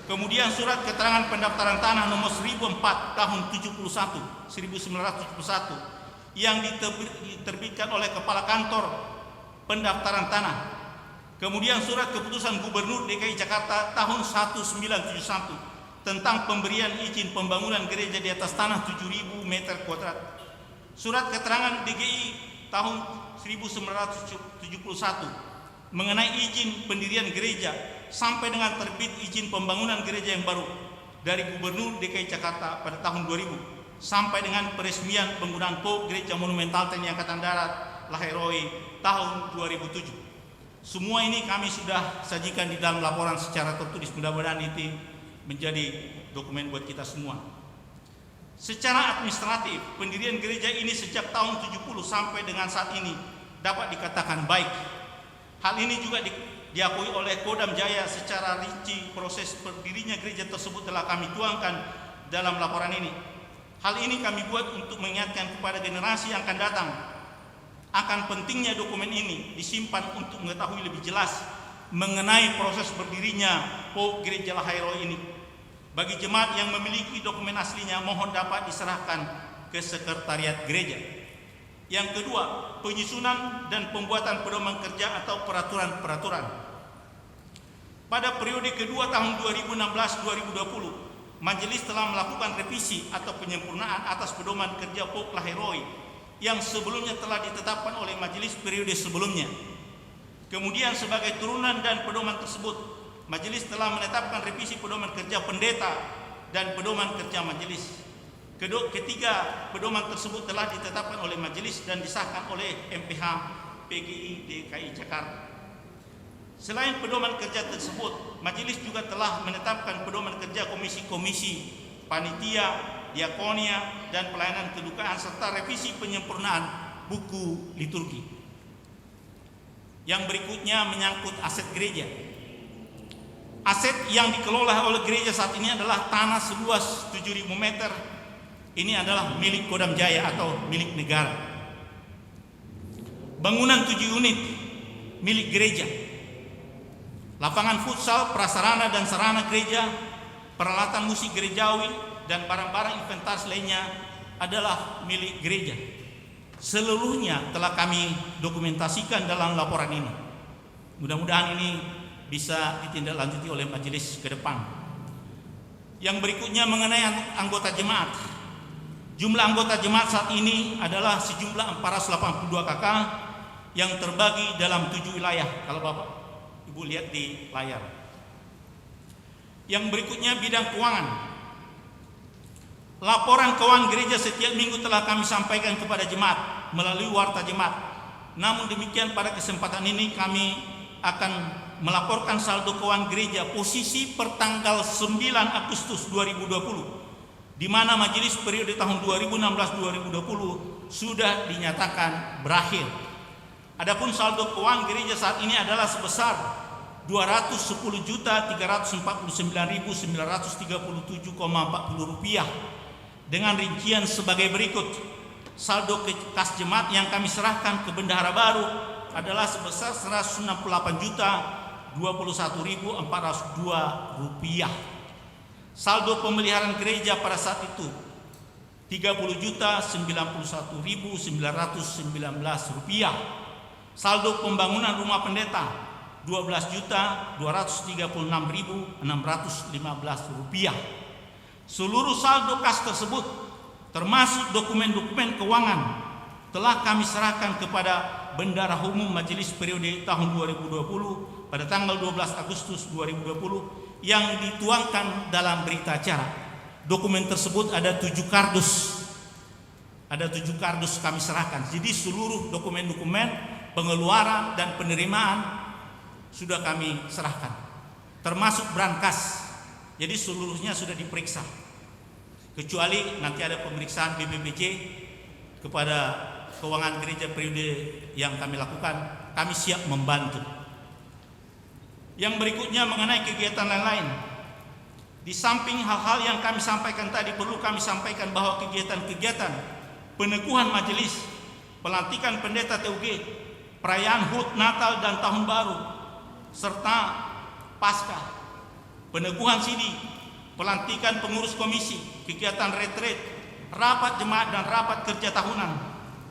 Kemudian surat keterangan pendaftaran tanah nomor 1004 tahun 1971 yang diterbitkan oleh Kepala Kantor Pendaftaran Tanah. Kemudian surat keputusan Gubernur DKI Jakarta tahun 1971 tentang pemberian izin pembangunan gereja di atas tanah 7.000 meter kuadrat. Surat keterangan DGI tahun 1971 mengenai izin pendirian gereja sampai dengan terbit izin pembangunan gereja yang baru dari Gubernur DKI Jakarta pada tahun 2000 sampai dengan peresmian penggunaan POG Gereja Monumental TNI Angkatan Darat Lahairoi tahun 2007. Semua ini kami sudah sajikan di dalam laporan secara tertulis, mudah-mudahan itu menjadi dokumen buat kita semua. Secara administratif, pendirian gereja ini sejak tahun 70 sampai dengan saat ini dapat dikatakan baik. Hal ini juga diakui oleh Kodam Jaya. Secara rinci proses berdirinya gereja tersebut telah kami tuangkan dalam laporan ini. Hal ini kami buat untuk mengingatkan kepada generasi yang akan datang akan pentingnya dokumen ini disimpan untuk mengetahui lebih jelas mengenai proses berdirinya POG Gereja Lahairoi ini. Bagi jemaat yang memiliki dokumen aslinya, mohon dapat diserahkan ke sekretariat gereja. Yang kedua, penyusunan dan pembuatan pedoman kerja atau peraturan-peraturan. Pada periode kedua tahun 2016-2020, Majelis telah melakukan revisi atau penyempurnaan atas pedoman kerja POK Lahiroi yang sebelumnya telah ditetapkan oleh Majelis periode sebelumnya. Kemudian sebagai turunan dan pedoman tersebut, Majelis telah menetapkan revisi pedoman kerja pendeta dan pedoman kerja majelis. Ketiga pedoman tersebut telah ditetapkan oleh Majelis dan disahkan oleh MPH PGI DKI Jakarta. Selain pedoman kerja tersebut, Majelis juga telah menetapkan pedoman kerja komisi-komisi, panitia, diakonia, dan pelayanan kedukaan serta revisi penyempurnaan buku liturgi. Yang berikutnya menyangkut aset gereja. Aset yang dikelola oleh gereja saat ini adalah tanah seluas 7.000 meter. Ini adalah milik Kodam Jaya atau milik negara. Bangunan 7 unit milik gereja. Lapangan futsal, prasarana dan sarana gereja, peralatan musik gerejawi, dan barang-barang inventaris lainnya adalah milik gereja. Seluruhnya telah kami dokumentasikan dalam laporan ini. Mudah-mudahan ini bisa ditindaklanjuti oleh majelis ke depan. Yang berikutnya mengenai anggota jemaat. Jumlah anggota jemaat saat ini adalah sejumlah 482 KK yang terbagi dalam 7 wilayah. Kalau Bapak Ibu lihat di layar. Yang berikutnya bidang keuangan. Laporan keuangan gereja setiap minggu telah kami sampaikan kepada jemaat melalui warta jemaat. Namun demikian pada kesempatan ini kami akan melaporkan saldo keuangan gereja posisi per tanggal 9 Agustus 2020, di mana majelis periode tahun 2016-2020 sudah dinyatakan berakhir. Adapun saldo keuangan gereja saat ini adalah sebesar Rp210.349.937,40 dengan rincian sebagai berikut. Saldo kas jemaat yang kami serahkan ke bendahara baru adalah sebesar Rp168.021.402. Saldo pemeliharaan gereja pada saat itu Rp30.091.919. Saldo pembangunan rumah pendeta Rp12.236.615. Seluruh saldo kas tersebut termasuk dokumen-dokumen keuangan telah kami serahkan kepada Bendahara Umum Majelis periode tahun 2020 pada tanggal 12 Agustus 2020 yang dituangkan dalam berita acara. Dokumen tersebut ada 7 kardus. Ada 7 kardus kami serahkan. Jadi seluruh dokumen-dokumen pengeluaran dan penerimaan sudah kami serahkan, termasuk brankas. Jadi seluruhnya sudah diperiksa, kecuali nanti ada pemeriksaan BPPJ kepada keuangan gereja periode yang kami lakukan. Kami siap membantu. Yang berikutnya mengenai kegiatan lain-lain. Di samping hal-hal yang kami sampaikan tadi, perlu kami sampaikan bahwa kegiatan-kegiatan peneguhan majelis, pelantikan pendeta TUG, perayaan HUT, Natal dan Tahun Baru, serta Paskah, peneguhan sidi, pelantikan pengurus komisi, kegiatan retret, rapat jemaat dan rapat kerja tahunan,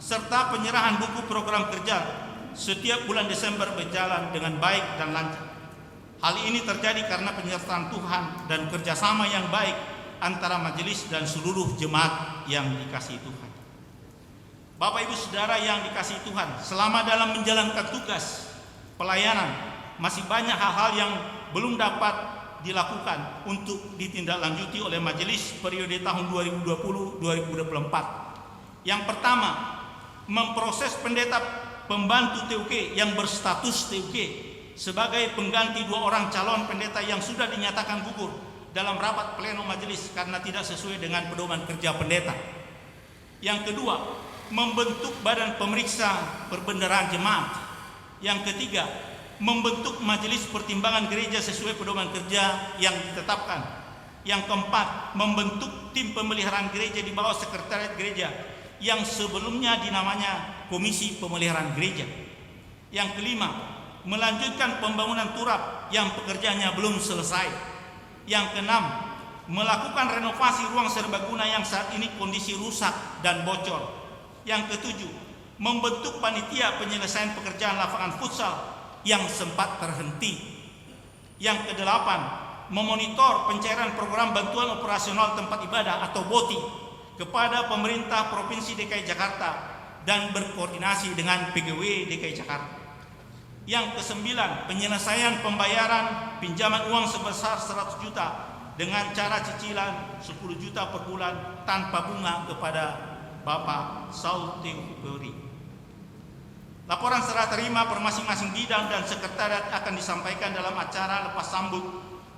serta penyerahan buku program kerja setiap bulan Desember berjalan dengan baik dan lancar. Hal ini terjadi karena penyertaan Tuhan dan kerjasama yang baik antara majelis dan seluruh jemaat yang dikasihi Tuhan. Bapak Ibu Saudara yang dikasihi Tuhan, selama dalam menjalankan tugas pelayanan, masih banyak hal-hal yang belum dapat dilakukan untuk ditindaklanjuti oleh majelis periode tahun 2020-2024. Yang pertama, memproses pendeta pembantu TUG yang berstatus TUG sebagai pengganti 2 orang calon pendeta yang sudah dinyatakan gugur dalam rapat pleno majelis karena tidak sesuai dengan pedoman kerja pendeta. Yang kedua, membentuk badan pemeriksa perbendaharaan jemaat. Yang ketiga, membentuk majelis pertimbangan gereja sesuai pedoman kerja yang ditetapkan. Yang keempat, membentuk tim pemeliharaan gereja di bawah sekretariat gereja yang sebelumnya dinamanya Komisi Pemeliharaan Gereja. Yang kelima, melanjutkan pembangunan turap yang pekerjaannya belum selesai. Yang keenam, melakukan renovasi ruang serbaguna yang saat ini kondisi rusak dan bocor. Yang ketujuh, membentuk panitia penyelesaian pekerjaan lapangan futsal yang sempat terhenti. Yang kedelapan, memonitor pencairan program bantuan operasional tempat ibadah atau BOTI kepada pemerintah Provinsi DKI Jakarta dan berkoordinasi dengan PGW DKI Jakarta. Yang kesembilan, penyelesaian pembayaran pinjaman uang sebesar 100 juta dengan cara cicilan 10 juta per bulan tanpa bunga kepada Bapak Saul Teofuri. Laporan serah terima per masing-masing bidang dan sekretariat akan disampaikan dalam acara lepas sambut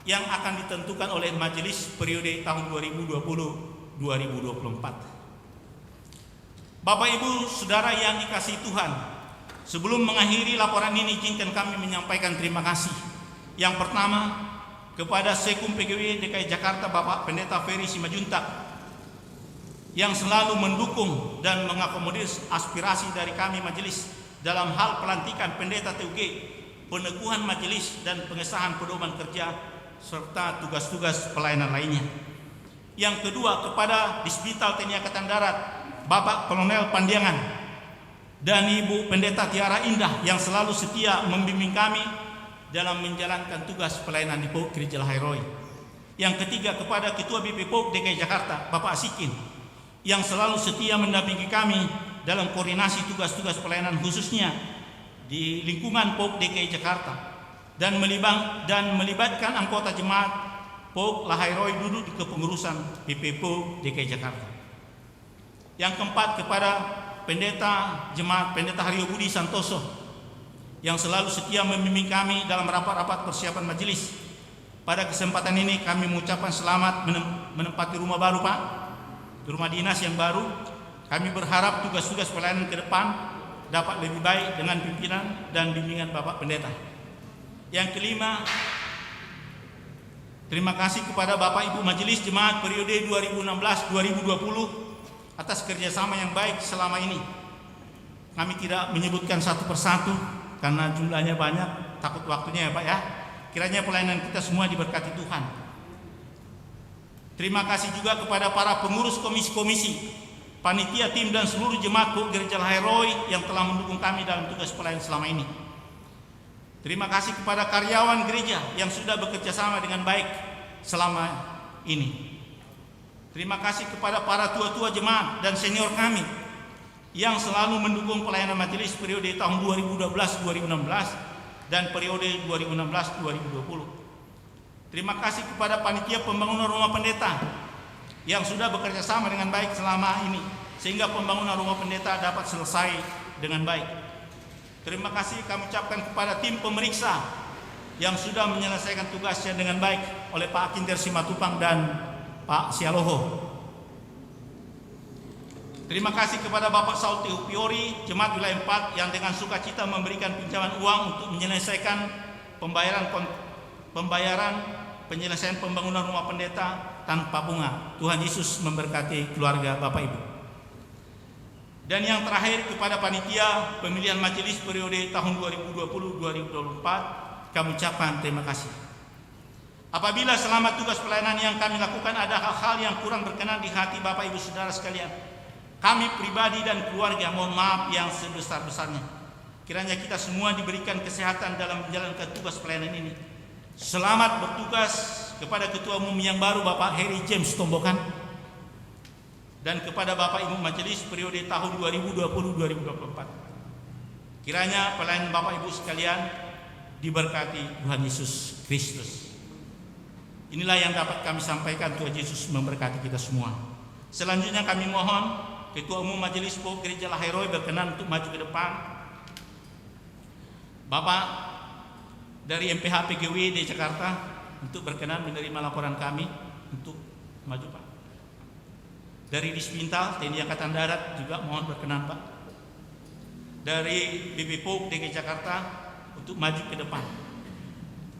yang akan ditentukan oleh majelis periode tahun 2020-2024. Bapak Ibu Saudara yang dikasihi Tuhan, sebelum mengakhiri laporan ini izinkan kami menyampaikan terima kasih. Yang pertama, kepada Sekum PGW DKI Jakarta Bapak Pendeta Ferry Simajuntak yang selalu mendukung dan mengakomodir aspirasi dari kami majelis dalam hal pelantikan pendeta TUG, peneguhan majelis dan pengesahan pedoman kerja serta tugas-tugas pelayanan lainnya. Yang kedua, kepada Disbintal TNI Angkatan Darat Bapak Kolonel Pandiangan dan Ibu Pendeta Tiara Indah yang selalu setia membimbing kami dalam menjalankan tugas pelayanan di POG Gereja Lahairoi. Yang ketiga, kepada Ketua BP POG DKI Jakarta Bapak Asikin yang selalu setia mendampingi kami dalam koordinasi tugas-tugas pelayanan khususnya di lingkungan POG DKI Jakarta dan melibatkan anggota jemaat POG Lahairoi duduk di kepengurusan BP POG DKI Jakarta. Yang keempat, kepada Pendeta Jemaat Pendeta Haryo Budi Santoso yang selalu setia membimbing kami dalam rapat-rapat persiapan majelis. Pada kesempatan ini kami mengucapkan selamat menempati rumah baru Pak, rumah dinas yang baru. Kami berharap tugas-tugas pelayanan ke depan dapat lebih baik dengan pimpinan dan bimbingan Bapak Pendeta. Yang kelima, terima kasih kepada Bapak Ibu Majelis Jemaat periode 2016-2020 atas kerjasama yang baik selama ini. Kami tidak menyebutkan satu persatu karena jumlahnya banyak, takut waktunya ya Pak ya. Kiranya pelayanan kita semua diberkati Tuhan. Terima kasih juga kepada para pengurus komisi-komisi, panitia, tim dan seluruh jemaat POG Gereja Lahairoi yang telah mendukung kami dalam tugas pelayanan selama ini. Terima kasih kepada karyawan gereja yang sudah bekerja sama dengan baik selama ini. Terima kasih kepada para tua-tua jemaat dan senior kami yang selalu mendukung pelayanan majelis periode tahun 2012-2016 dan periode 2016-2020. Terima kasih kepada panitia pembangunan rumah pendeta yang sudah bekerja sama dengan baik selama ini sehingga pembangunan rumah pendeta dapat selesai dengan baik. Terima kasih kami ucapkan kepada tim pemeriksa yang sudah menyelesaikan tugasnya dengan baik oleh Pak Akinter Simatupang dan Pak Sialoho. Terima kasih kepada Bapak Saul Teofuri, Jemaat Wilayah 4 yang dengan sukacita memberikan pinjaman uang untuk menyelesaikan pembayaran penyelesaian pembangunan rumah pendeta tanpa bunga. Tuhan Yesus memberkati keluarga Bapak Ibu. Dan yang terakhir, kepada panitia pemilihan majelis periode tahun 2020-2024 kami ucapkan terima kasih. Apabila selama tugas pelayanan yang kami lakukan ada hal-hal yang kurang berkenan di hati Bapak Ibu Saudara sekalian, kami pribadi dan keluarga mohon maaf yang sebesar-besarnya. Kiranya kita semua diberikan kesehatan dalam menjalankan tugas pelayanan ini. Selamat bertugas kepada Ketua Umum yang baru Bapak Harry James Tombokan dan kepada Bapak Ibu Majelis periode tahun 2020-2024. Kiranya pelayanan Bapak Ibu sekalian diberkati Tuhan Yesus Kristus. Inilah yang dapat kami sampaikan. Tuhan Yesus memberkati kita semua. Selanjutnya kami mohon Ketua Umum Majelis POG Gereja Lahairoi berkenan untuk maju ke depan. Bapak dari MPH PGW di Jakarta untuk berkenan menerima laporan kami untuk maju Pak. Dari Disbintal TNI Angkatan Darat juga mohon berkenan Pak. Dari BP POG DKI Jakarta untuk maju ke depan.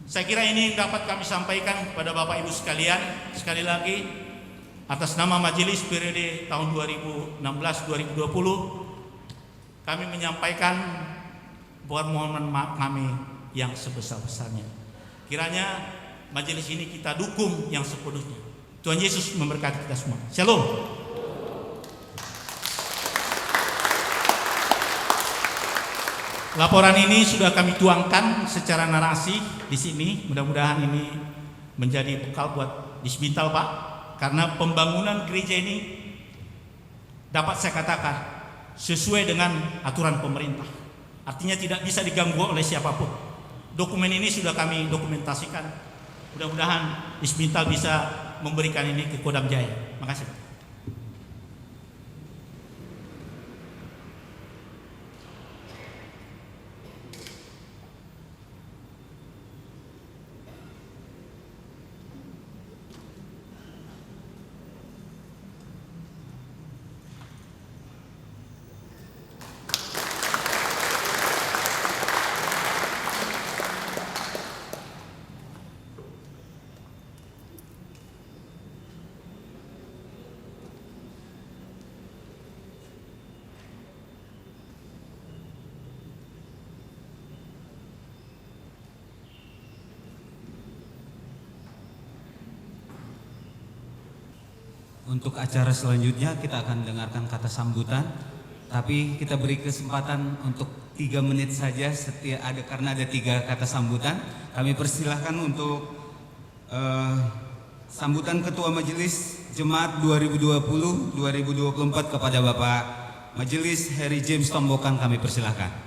Saya kira ini dapat kami sampaikan kepada Bapak Ibu sekalian. Sekali lagi atas nama majelis periode tahun 2016-2020 kami menyampaikan permohonan maaf kami yang sebesar-besarnya. Kiranya majelis ini kita dukung yang sepenuhnya. Tuhan Yesus memberkati kita semua. Shalom. Laporan ini sudah kami tuangkan secara narasi di sini. Mudah-mudahan ini menjadi bekal buat Disbintal, Pak. Karena pembangunan gereja ini dapat saya katakan sesuai dengan aturan pemerintah. Artinya tidak bisa diganggu oleh siapapun. Dokumen ini sudah kami dokumentasikan. Mudah-mudahan Disbintal bisa memberikan ini ke Kodam Jaya. Makasih, Pak. Untuk acara selanjutnya kita akan dengarkan kata sambutan, tapi kita beri kesempatan untuk 3 menit saja karena ada 3 kata sambutan. Kami persilahkan untuk sambutan Ketua Majelis Jemaat 2020-2024 kepada Bapak Majelis Harry James Tombokan, kami persilahkan.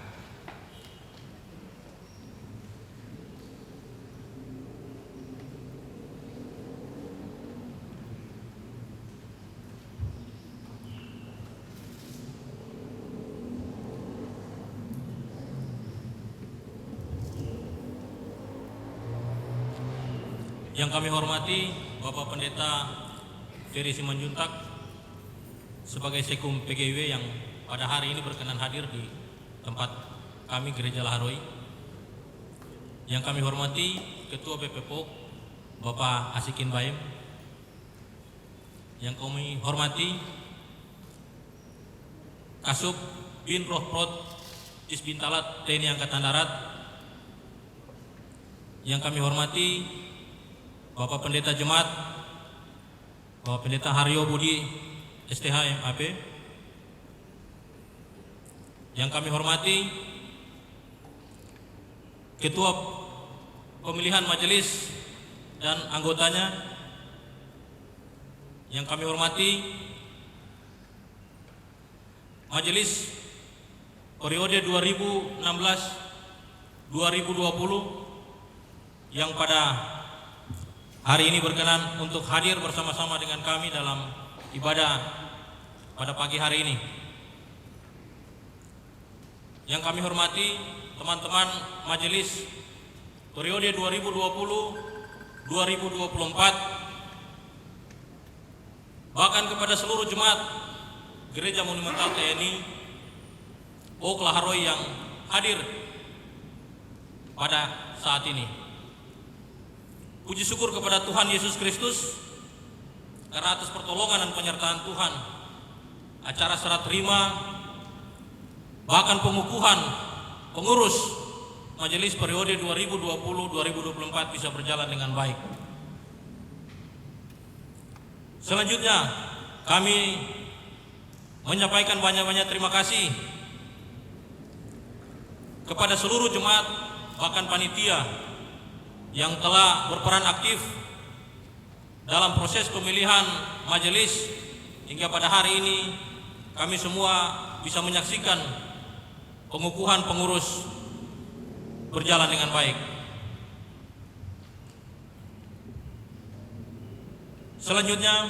Yang kami hormati Bapak Pendeta Ferry Simanjuntak sebagai Sekum PGW yang pada hari ini berkenan hadir di tempat kami Gereja Laharoi. Yang kami hormati Ketua BPPOK Bapak Asikin Baim. Yang kami hormati Kasub Bin Rohprod Disbintalat TNI Angkatan Darat. Yang kami hormati Bapak Pendeta Jemaat, Bapak Pendeta Haryo Budi STH MAP. Yang kami hormati Ketua Pemilihan Majelis dan anggotanya. Yang kami hormati Majelis periode 2016-2020 yang pada hari ini berkenan untuk hadir bersama-sama dengan kami dalam ibadah pada pagi hari ini. Yang kami hormati teman-teman majelis periode 2020-2024, bahkan kepada seluruh jemaat Gereja Monumental TNI POK Laharoi yang hadir pada saat ini. Puji syukur kepada Tuhan Yesus Kristus karena atas pertolongan dan penyertaan Tuhan, acara serah terima bahkan pengukuhan pengurus majelis periode 2020-2024 bisa berjalan dengan baik. Selanjutnya kami menyampaikan banyak-banyak terima kasih kepada seluruh jemaat bahkan panitia yang telah berperan aktif dalam proses pemilihan majelis hingga pada hari ini kami semua bisa menyaksikan pengukuhan pengurus berjalan dengan baik. Selanjutnya,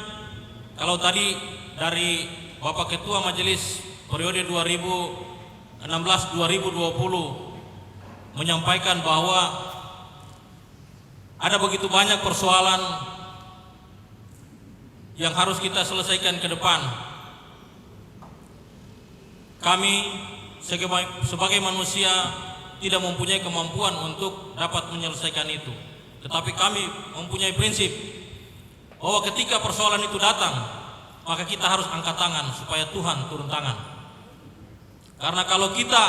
kalau tadi dari Bapak Ketua Majelis periode 2016-2020 menyampaikan bahwa ada begitu banyak persoalan yang harus kita selesaikan ke depan. Kami sebagai manusia tidak mempunyai kemampuan untuk dapat menyelesaikan itu. Tetapi kami mempunyai prinsip bahwa ketika persoalan itu datang, maka kita harus angkat tangan supaya Tuhan turun tangan. Karena kalau kita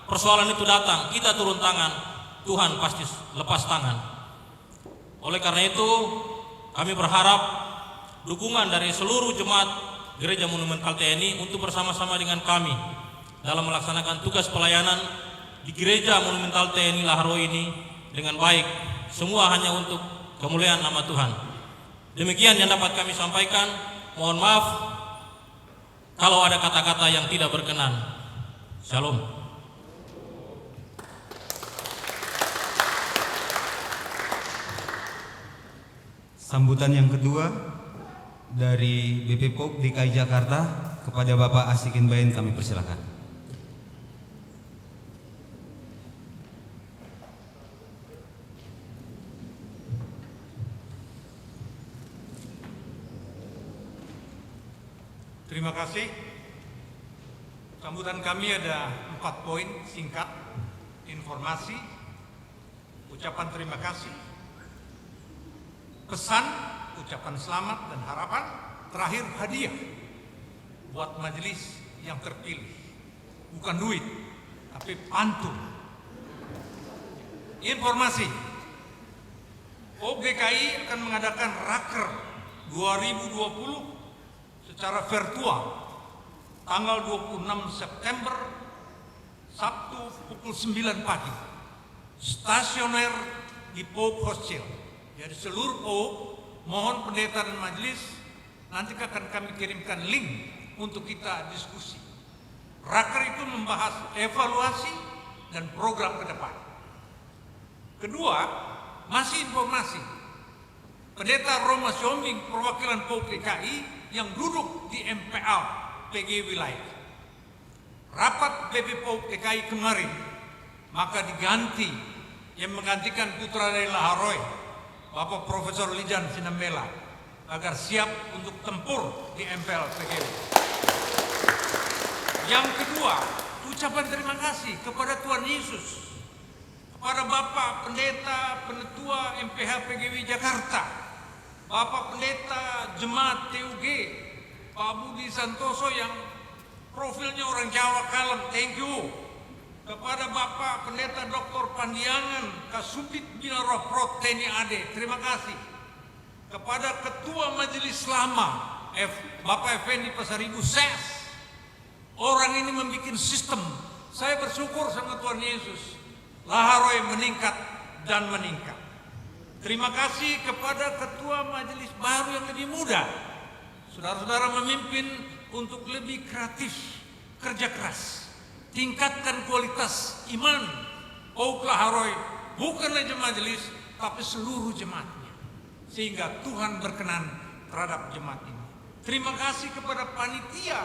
persoalan itu datang, kita turun tangan, Tuhan pasti lepas tangan. Oleh karena itu, kami berharap dukungan dari seluruh jemaat Gereja Monumental TNI untuk bersama-sama dengan kami dalam melaksanakan tugas pelayanan di Gereja Monumental TNI Laharoi ini dengan baik. Semua hanya untuk kemuliaan nama Tuhan. Demikian yang dapat kami sampaikan. Mohon maaf kalau ada kata-kata yang tidak berkenan. Shalom. Sambutan yang kedua dari BP POG DKI Jakarta kepada Bapak Asikin Bain kami persilakan. Terima kasih. Sambutan kami ada 4 poin singkat: informasi, ucapan terima kasih, pesan, ucapan selamat dan harapan, terakhir hadiah buat majelis yang terpilih. Bukan duit, tapi pantun. Informasi, POG DKI akan mengadakan Raker 2020 secara virtual tanggal 26 September Sabtu pukul 9 pagi, stasioner di POG Hostel. Jadi seluruh POG, mohon pendeta dan majelis nanti akan kami kirimkan link untuk kita diskusi. Raker itu membahas evaluasi dan program ke depan. Kedua, masih informasi. Pendeta Roma Siombing perwakilan POG DKI yang duduk di MPA PG wilayah. Rapat BP POG DKI kemarin, maka diganti yang menggantikan putra dari Laharoi, Bapak Profesor Lijan Sinambela, agar siap untuk tempur di MPL PGW. Yang kedua, ucapan terima kasih kepada Tuhan Yesus, kepada Bapak Pendeta Penetua MPH PGW Jakarta, Bapak Pendeta Jemaat TUG, Pak Budi Santoso yang profilnya orang Jawa kalem, thank you. Kepada Bapak Pendeta Dr. Pandiangan Kasubit Bina Roh Prot TNI AD, terima kasih. Kepada Ketua Majelis Lama Bapak Effendi Pasaribu SES, orang ini membuat sistem. Saya bersyukur sama Tuhan Yesus, Laharoi meningkat dan meningkat. Terima kasih kepada Ketua Majelis baru yang lebih muda. Saudara-saudara memimpin untuk lebih kreatif, kerja keras, tingkatkan kualitas iman POG Laharoi, bukan saja majelis tapi seluruh jemaatnya, sehingga Tuhan berkenan terhadap jemaat ini. Terima kasih kepada panitia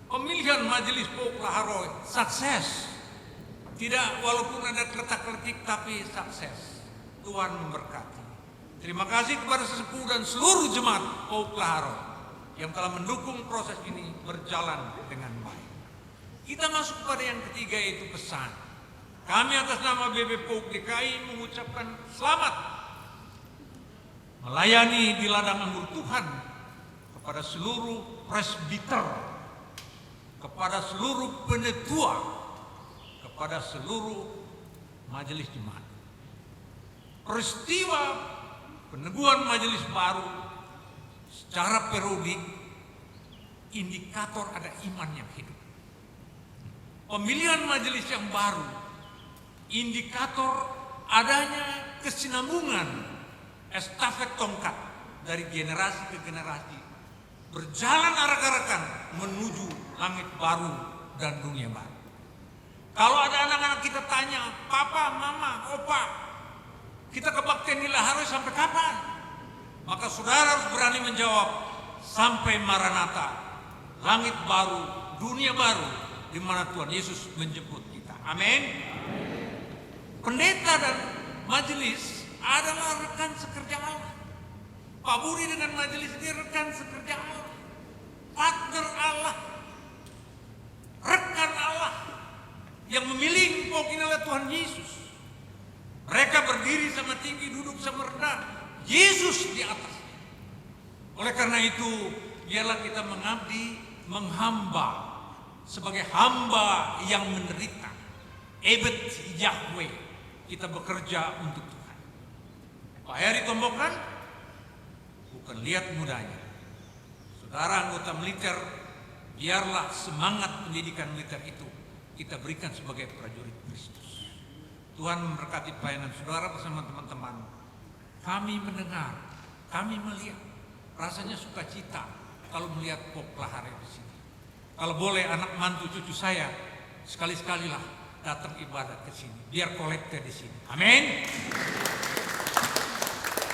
pemilihan majelis POG Laharoi, sukses. Tidak, walaupun ada kletak-kletik tapi sukses. Tuhan memberkati. Terima kasih kepada sesepuh dan seluruh jemaat POG Laharoi yang telah mendukung proses ini berjalan dengan baik. Kita masuk pada yang ketiga, yaitu pesan. Kami atas nama BP POG DKI mengucapkan selamat melayani di ladang anggur Tuhan kepada seluruh presbiter, kepada seluruh penetua, kepada seluruh majelis jemaat. Peristiwa peneguhan majelis baru secara periodik indikator ada iman yang hidup. Pemilihan majelis yang baru indikator adanya kesinambungan estafet tongkat dari generasi ke generasi, berjalan arak-arakan menuju langit baru dan dunia baru. Kalau ada anak-anak kita tanya, papa, mama, opa, kita kebaktian di Laharoi sampai kapan? Maka saudara harus berani menjawab, sampai Maranatha, langit baru, dunia baru, di mana Tuhan Yesus menjemput kita. Amin. Pendeta dan majelis adalah rekan sekerja Allah. Pak Budi dengan majelis ini rekan sekerja Allah, partner Allah, rekan Allah yang memilih POG ini adalah Tuhan Yesus. Mereka berdiri sama tinggi, duduk sama rendah, Yesus di atas. Oleh karena itu, biarlah kita mengabdi, menghamba sebagai hamba yang menderita. Ebed Yahweh, kita bekerja untuk Tuhan. Pak Heri Tombokan, bukan lihat mudanya. Saudara anggota militer, biarlah semangat pendidikan militer itu kita berikan sebagai prajurit Kristus. Tuhan memberkati pelayanan saudara bersama teman-teman. Kami mendengar, kami melihat, rasanya sukacita kalau melihat Pop Laharoy di sini. Kalau boleh anak mantu cucu saya, sekali-sekalilah datang ibadah ke sini, biar kolekte di sini. Amin.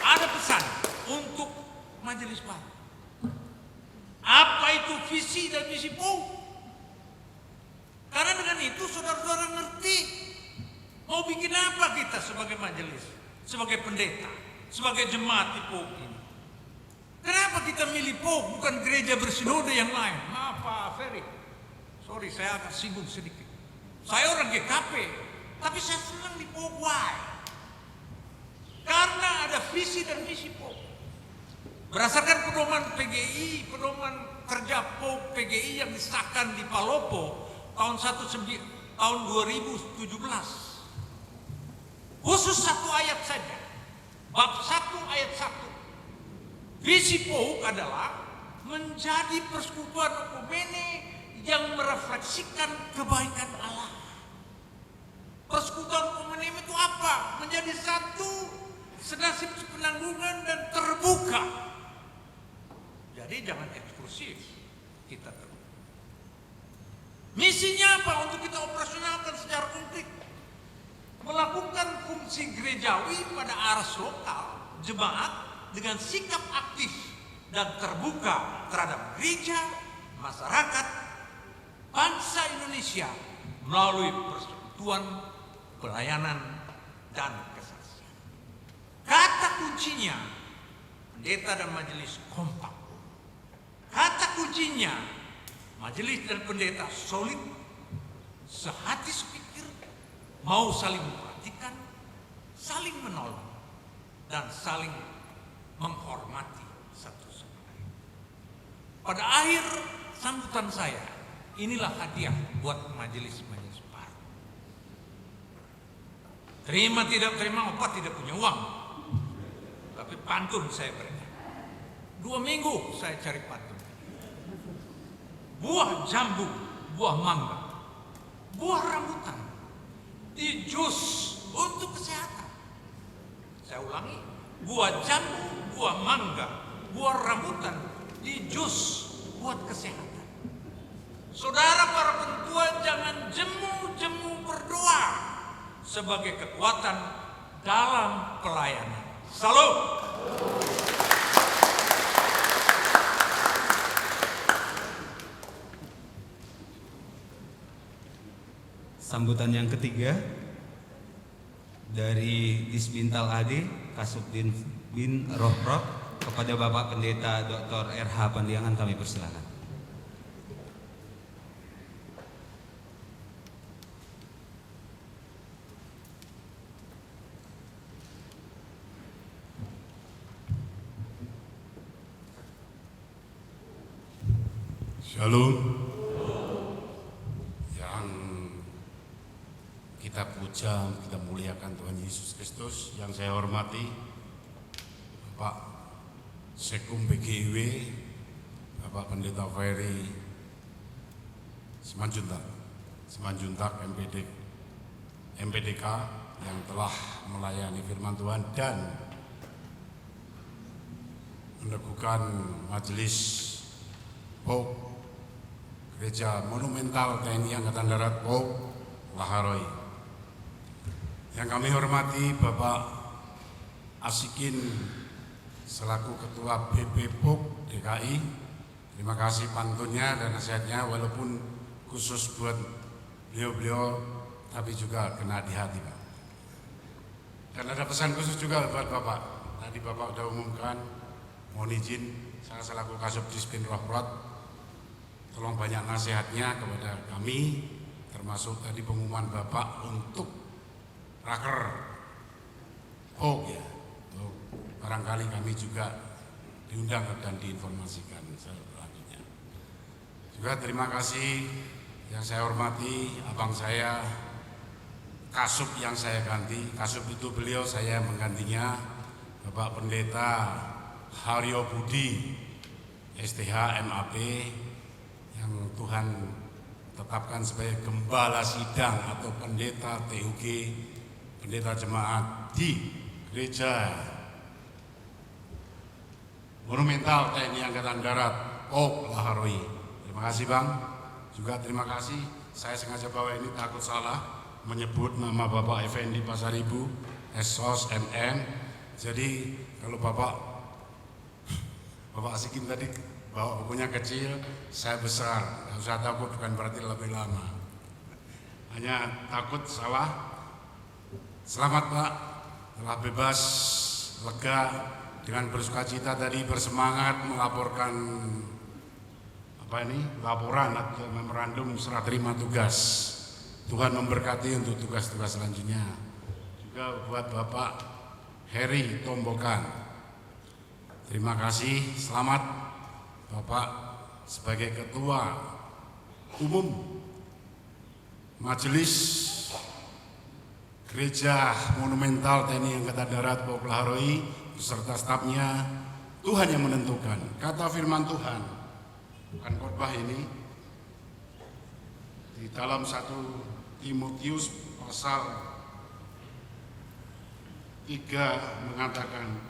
Ada pesan untuk majelis baru. Apa itu visi dan misi POG? Karena dengan itu saudara-saudara ngerti mau bikin apa kita sebagai majelis, sebagai pendeta, sebagai jemaat di POG ini. Kenapa kita milih POG bukan gereja bersinode yang lain? Maaf Pak Ferry, sorry saya agak singgung sedikit. Saya orang GKP, tapi saya senang di POG. Why? Karena ada visi dan misi POG. Berdasarkan pedoman PGI, pedoman kerja POG PGI yang disahkan di Palopo tahun 2017. Khusus satu ayat saja, bab 1 ayat 1. Visi POG adalah menjadi persekutuan okumene yang merefleksikan kebaikan Allah. Persekutuan okumene itu apa? Menjadi satu, senasib sepenanggungan dan terbuka. Jadi jangan eksklusif, kita terbuka. Misinya apa? Untuk kita operasionalkan secara konkret. Melakukan fungsi gerejawi pada aras lokal, jemaat dengan sikap aktif dan terbuka terhadap gereja, masyarakat, bangsa Indonesia melalui persekutuan, pelayanan, dan kesaksian. Kata kuncinya, pendeta dan majelis kompak. Kata kuncinya, majelis dan pendeta solid, sehati sepikir, mau saling memperhatikan, saling menolong, dan saling menghormati satu sama lain. Pada akhir sambutan saya, inilah hadiah buat majelis-majelis baru. Terima tidak terima, Bapak tidak punya uang, tapi pantun saya berikan. 2 minggu saya cari pantun. Buah jambu, buah mangga, buah rambutan, di jus untuk kesehatan. Saya ulangi, buah jambu, buah mangga, buah rambutan, di jus buat kesehatan. Saudara para pentua jangan jemu-jemu berdoa sebagai kekuatan dalam pelayanan. Salam. Sambutan yang ketiga dari Disbintal AD Kasubdin bin Rohroh kepada Bapak Pendeta Dr. RH Pandiangan, kami persilakan. Shalom. Yang kita puja, kita muliakan Tuhan Yesus Kristus. Yang saya hormati Bapak Sekum PGIW, Bapak Pendeta Ferry Simanjuntak MPDK yang telah melayani firman Tuhan dan meneguhkan majelis POG Gereja Monumental TNI Angkatan Darat POG Laharoy. Yang kami hormati Bapak Asikin selaku Ketua BP POG DKI. Terima kasih pantunnya dan nasihatnya, walaupun khusus buat beliau-beliau tapi juga kena di hati, Pak. Dan ada pesan khusus juga buat Bapak. Tadi Bapak sudah umumkan, mohon izin saya selaku Kasubdis bin Rohprot, tolong banyak nasihatnya kepada kami, termasuk tadi pengumuman Bapak untuk raker POG ya. Barangkali kami juga diundang dan diinformasikan selanjutnya. Juga terima kasih yang saya hormati abang saya, Kasub yang saya ganti. Kasub itu beliau, saya menggantinya, Bapak Pendeta Haryo Budi STH MAP, yang Tuhan tetapkan sebagai gembala sidang atau pendeta TUG, pendeta jemaat di Gereja Monumental TNI Angkatan Darat POG Laharoi. Terima kasih Bang. Juga terima kasih, saya sengaja bawa ini takut salah menyebut nama Bapak Effendi Pasaribu, Esos MM. Jadi kalau Bapak Asikin tadi bawa bukunya kecil, saya besar, nggak usah takut, bukan berarti lebih lama. Hanya takut salah. Selamat Pak, telah bebas, lega, dengan bersukacita tadi bersemangat melaporkan laporan atau memorandum serah terima tugas. Tuhan memberkati untuk tugas-tugas selanjutnya. Juga buat Bapak Heri Tombokan, terima kasih, selamat Bapak sebagai Ketua Umum Majelis Gereja Monumental TNI Angkatan Darat POG Laharoi beserta stafnya. Tuhan yang menentukan. Kata firman Tuhan, bukan khotbah ini, di dalam 1 Timotius pasal 3 mengatakan,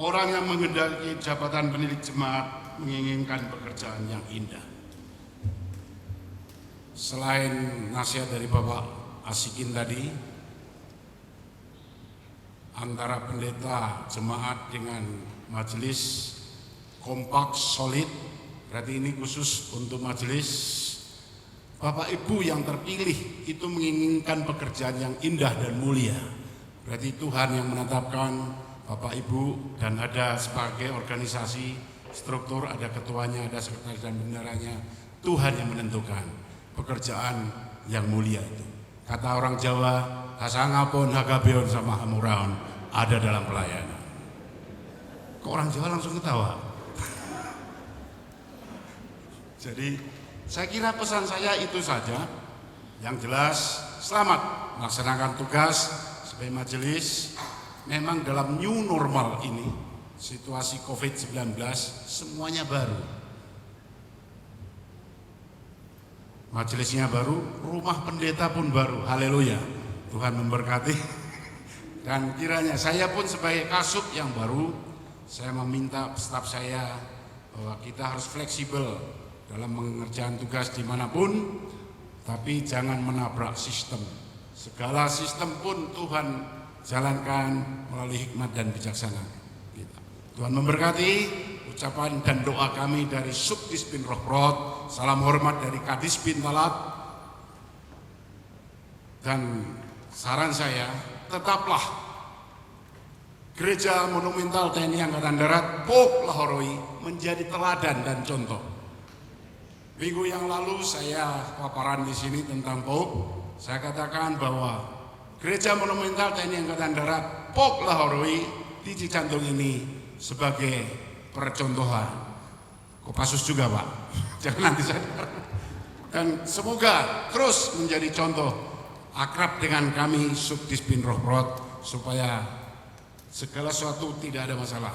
orang yang mengendaki jabatan penilik jemaat menginginkan pekerjaan yang indah. Selain nasihat dari Bapak Asikin tadi, antara pendeta jemaat dengan majelis kompak solid, berarti ini khusus untuk majelis. Bapak Ibu yang terpilih itu menginginkan pekerjaan yang indah dan mulia. Berarti Tuhan yang menetapkan Bapak Ibu, dan ada sebagai organisasi struktur, ada ketuanya, ada sekretaris dan benderanya. Tuhan yang menentukan pekerjaan yang mulia itu. Kata orang Jawa, hasangapun hagabeon sama hamuraon ada dalam pelayanan. Kok orang Jawa langsung ketawa? Jadi saya kira pesan saya itu saja. Yang jelas, selamat melaksanakan tugas sebagai majelis. Memang dalam new normal ini, situasi COVID-19, semuanya baru. Majelisnya baru, rumah pendeta pun baru. Haleluya, Tuhan memberkati. Dan kiranya saya pun sebagai kasub yang baru, saya meminta staf saya bahwa kita harus fleksibel dalam mengerjakan tugas dimanapun, tapi jangan menabrak sistem. Segala sistem pun Tuhan jalankan melalui hikmat dan bijaksana kita. Tuhan memberkati. Ucapan dan doa kami dari Subdisbin Roh Prot, salam hormat dari Kadisbin Talat, dan saran saya, tetaplah Gereja Monumental TNI Angkatan Darat POG Laharoi menjadi teladan dan contoh. Minggu yang lalu saya paparan di sini tentang POG. Saya katakan bahwa Gereja Monumental TNI Angkatan Darat POG Laharoi di Cijantung ini sebagai percontohan. Kopassus juga Pak, jangan nanti saya. Dan semoga terus menjadi contoh akrab dengan kami Subdisbin Roh Prot, supaya segala sesuatu tidak ada masalah.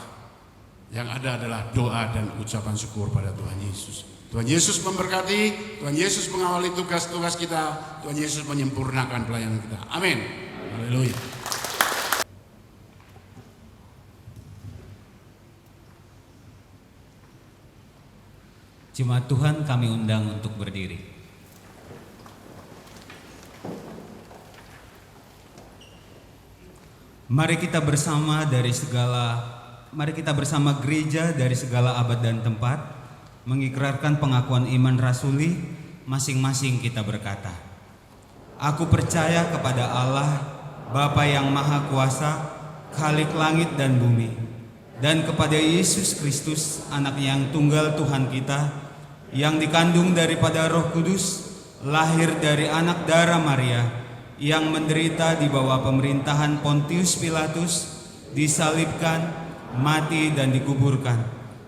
Yang ada adalah doa dan ucapan syukur pada Tuhan Yesus. Tuhan Yesus memberkati, Tuhan Yesus mengawali tugas-tugas kita, Tuhan Yesus menyempurnakan pelayanan kita. Amin. Haleluya. Jemaat Tuhan, kami undang untuk berdiri. Mari kita bersama gereja dari segala abad dan tempat mengikrarkan pengakuan iman rasuli. Masing-masing kita berkata, aku percaya kepada Allah, Bapa yang Maha Kuasa, Khalik langit dan bumi, dan kepada Yesus Kristus, anak yang tunggal Tuhan kita, yang dikandung daripada Roh Kudus, lahir dari anak darah Maria, yang menderita di bawah pemerintahan Pontius Pilatus, disalibkan, mati dan dikuburkan,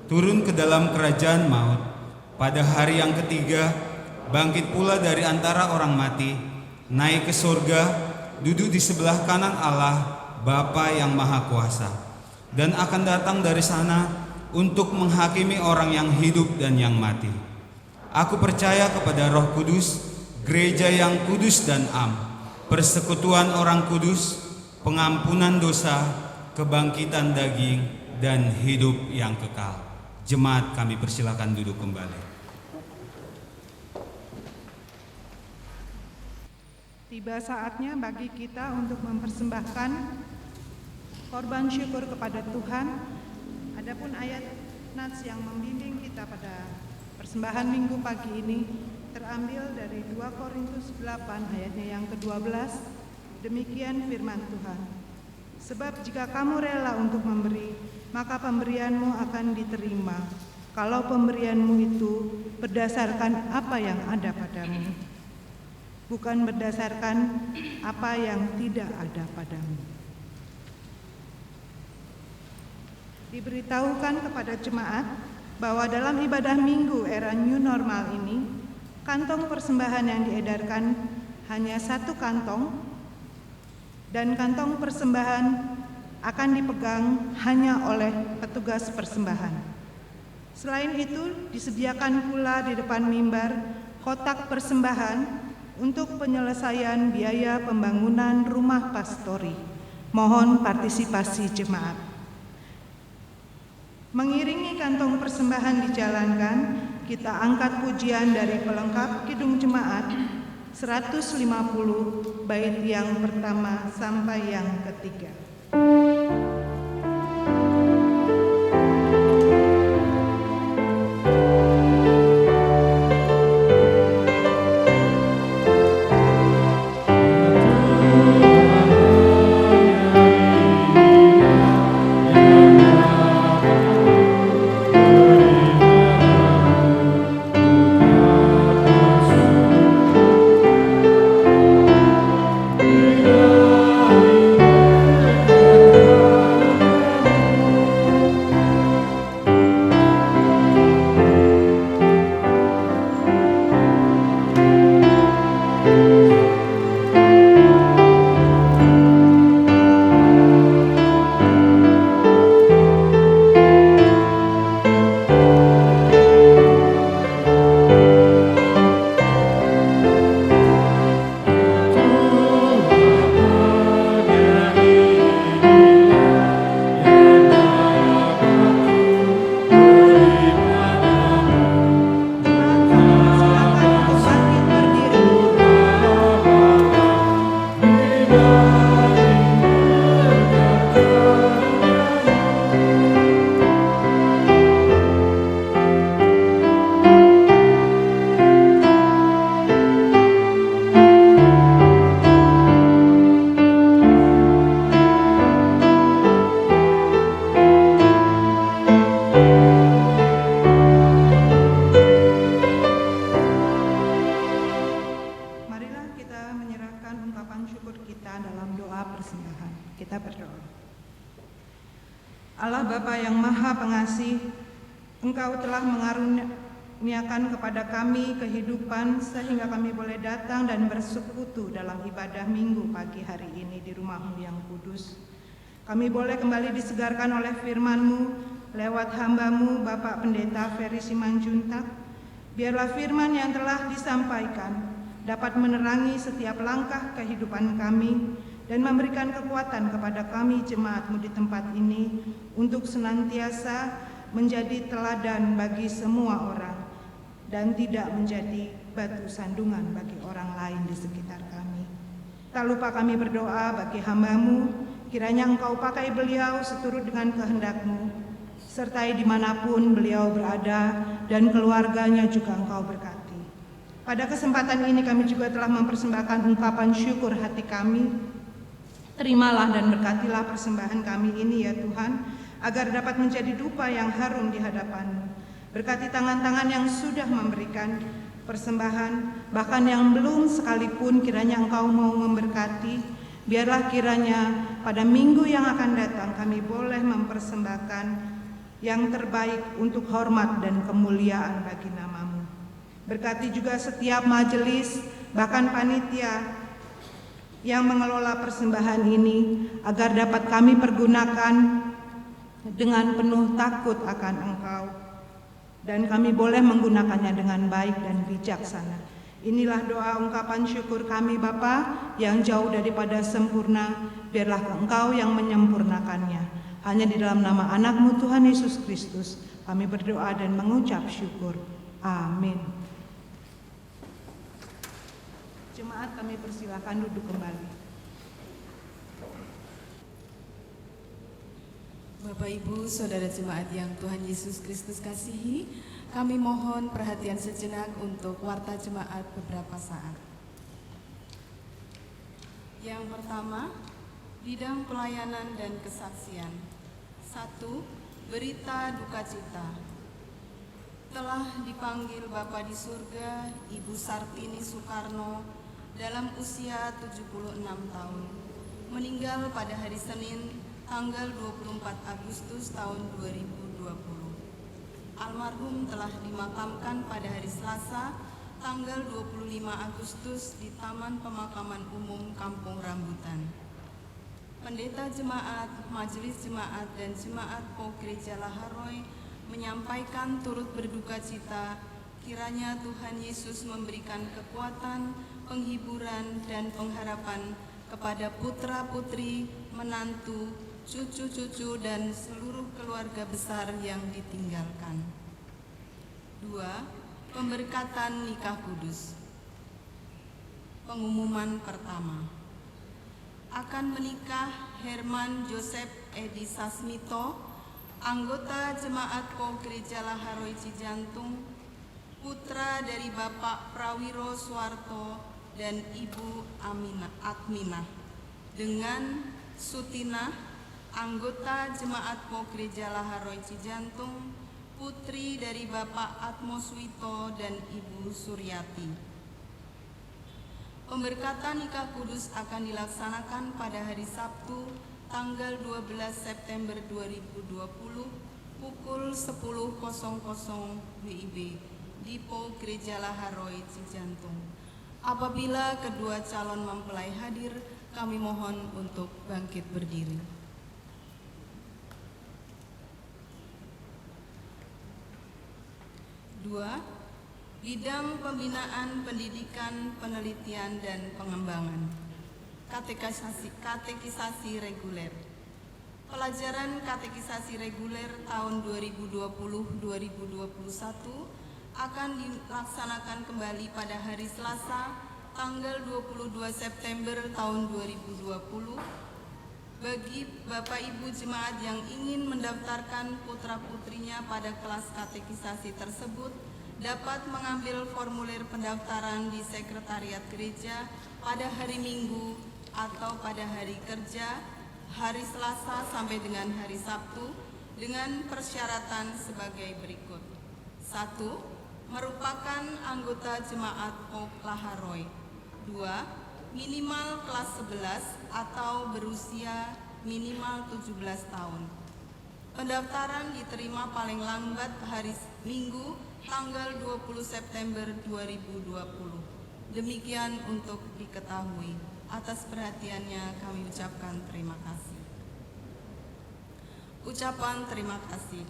turun ke dalam kerajaan maut, pada hari yang ketiga bangkit pula dari antara orang mati, naik ke surga, duduk di sebelah kanan Allah Bapa yang Maha Kuasa, dan akan datang dari sana untuk menghakimi orang yang hidup dan yang mati. Aku percaya kepada Roh Kudus, gereja yang kudus dan am, persekutuan orang kudus, pengampunan dosa, kebangkitan daging, dan hidup yang kekal. Jemaat, kami persilakan duduk kembali. Tiba saatnya bagi kita untuk mempersembahkan korban syukur kepada Tuhan. Adapun ayat nats yang membimbing kita pada persembahan minggu pagi ini terambil dari 2 Korintus 8 ayatnya yang ke-12. Demikian firman Tuhan. Sebab jika kamu rela untuk memberi, maka pemberianmu akan diterima. Kalau pemberianmu itu berdasarkan apa yang ada padamu, bukan berdasarkan apa yang tidak ada padamu. Diberitahukan kepada jemaat bahwa dalam ibadah minggu era new normal ini, kantong persembahan yang diedarkan hanya 1 kantong, dan kantong persembahan akan dipegang hanya oleh petugas persembahan. Selain itu, disediakan pula di depan mimbar kotak persembahan untuk penyelesaian biaya pembangunan rumah pastori. Mohon partisipasi jemaat. Mengiringi kantong persembahan dijalankan, kita angkat pujian dari pelengkap kidung jemaat 150 bait yang pertama sampai yang ketiga. Allah Bapa yang Maha Pengasih, Engkau telah mengaruniakan kepada kami kehidupan sehingga kami boleh datang dan bersekutu dalam ibadah minggu pagi hari ini di rumah-Mu yang kudus. Kami boleh kembali disegarkan oleh firman-Mu lewat hamba-Mu Bapak Pendeta Ferry Simanjuntak. Biarlah firman yang telah disampaikan dapat menerangi setiap langkah kehidupan kami dan memberikan kekuatan kepada kami jemaat-Mu di tempat ini untuk senantiasa menjadi teladan bagi semua orang dan tidak menjadi batu sandungan bagi orang lain di sekitar kami. Tak lupa kami berdoa bagi hamba-Mu, kiranya Engkau pakai beliau seturut dengan kehendak-Mu, sertai dimanapun beliau berada dan keluarganya juga Engkau berkati. Pada kesempatan ini kami juga telah mempersembahkan ungkapan syukur hati kami. Terimalah dan berkatilah persembahan kami ini ya Tuhan, agar dapat menjadi dupa yang harum di hadapan-Mu. Berkati tangan-tangan yang sudah memberikan persembahan, bahkan yang belum sekalipun kiranya Engkau mau memberkati. Biarlah kiranya pada minggu yang akan datang kami boleh mempersembahkan yang terbaik untuk hormat dan kemuliaan bagi nama-Mu. Berkati juga setiap majelis, bahkan panitia yang mengelola persembahan ini, agar dapat kami pergunakan dengan penuh takut akan Engkau. dan kami boleh menggunakannya dengan baik dan bijaksana. Inilah doa ungkapan syukur kami Bapa yang jauh daripada sempurna, biarlah Engkau yang menyempurnakannya. Hanya di dalam nama anak-Mu Tuhan Yesus Kristus kami berdoa dan mengucap syukur. Amin. Jemaat, kami persilakan duduk kembali. Bapak Ibu, Saudara jemaat yang Tuhan Yesus Kristus kasihi, kami mohon perhatian sejenak untuk warta jemaat beberapa saat. Yang pertama, bidang pelayanan dan kesaksian. 1. Berita duka cita. Telah dipanggil Bapa di surga Ibu Sartini Soekarno dalam usia 76 tahun. Meninggal pada hari Senin tanggal 24 Agustus tahun 2020. Almarhum telah dimakamkan pada hari Selasa tanggal 25 Agustus di Taman Pemakaman Umum Kampung Rambutan. Pendeta jemaat, majelis jemaat, dan jemaat PO Gereja Laharoy menyampaikan turut berduka cita kiranya Tuhan Yesus memberikan kekuatan, penghiburan, dan pengharapan kepada putra-putri, menantu, cucu-cucu, dan seluruh keluarga besar yang ditinggalkan. 2. Pemberkatan nikah kudus. Pengumuman pertama. Akan menikah Herman Joseph Edi Sasmito, anggota Jemaat PO Gereja Laharoy Cijantung, putra dari Bapak Prawiro Suwarto dan Ibu Atminah, dengan Sutina, anggota Jemaat PO Gereja Laharoy Cijantung, putri dari Bapak Atmoswito dan Ibu Suryati. Pemberkatan nikah kudus akan dilaksanakan pada hari Sabtu tanggal 12 September 2020 pukul 10.00 WIB di PO Gereja Laharoy Cijantung. Apabila kedua calon mempelai hadir, kami mohon untuk bangkit berdiri. Dua, bidang pembinaan pendidikan, penelitian, dan pengembangan. Katekisasi reguler. Pelajaran katekisasi reguler tahun 2020-2021 akan dilaksanakan kembali pada hari Selasa tanggal 22 September tahun 2020. Bagi Bapak Ibu jemaat yang ingin mendaftarkan putra-putrinya pada kelas katekisasi tersebut, dapat mengambil formulir pendaftaran di Sekretariat Gereja pada hari Minggu atau pada hari kerja, hari Selasa sampai dengan hari Sabtu, dengan persyaratan sebagai berikut. 1. Merupakan anggota Jemaat PO Laharoy. 2. Minimal kelas 11 atau berusia minimal 17 tahun. Pendaftaran diterima paling lambat hari Minggu tanggal 20 September 2020. Demikian untuk diketahui. Atas perhatiannya kami ucapkan terima kasih. Ucapan terima kasih.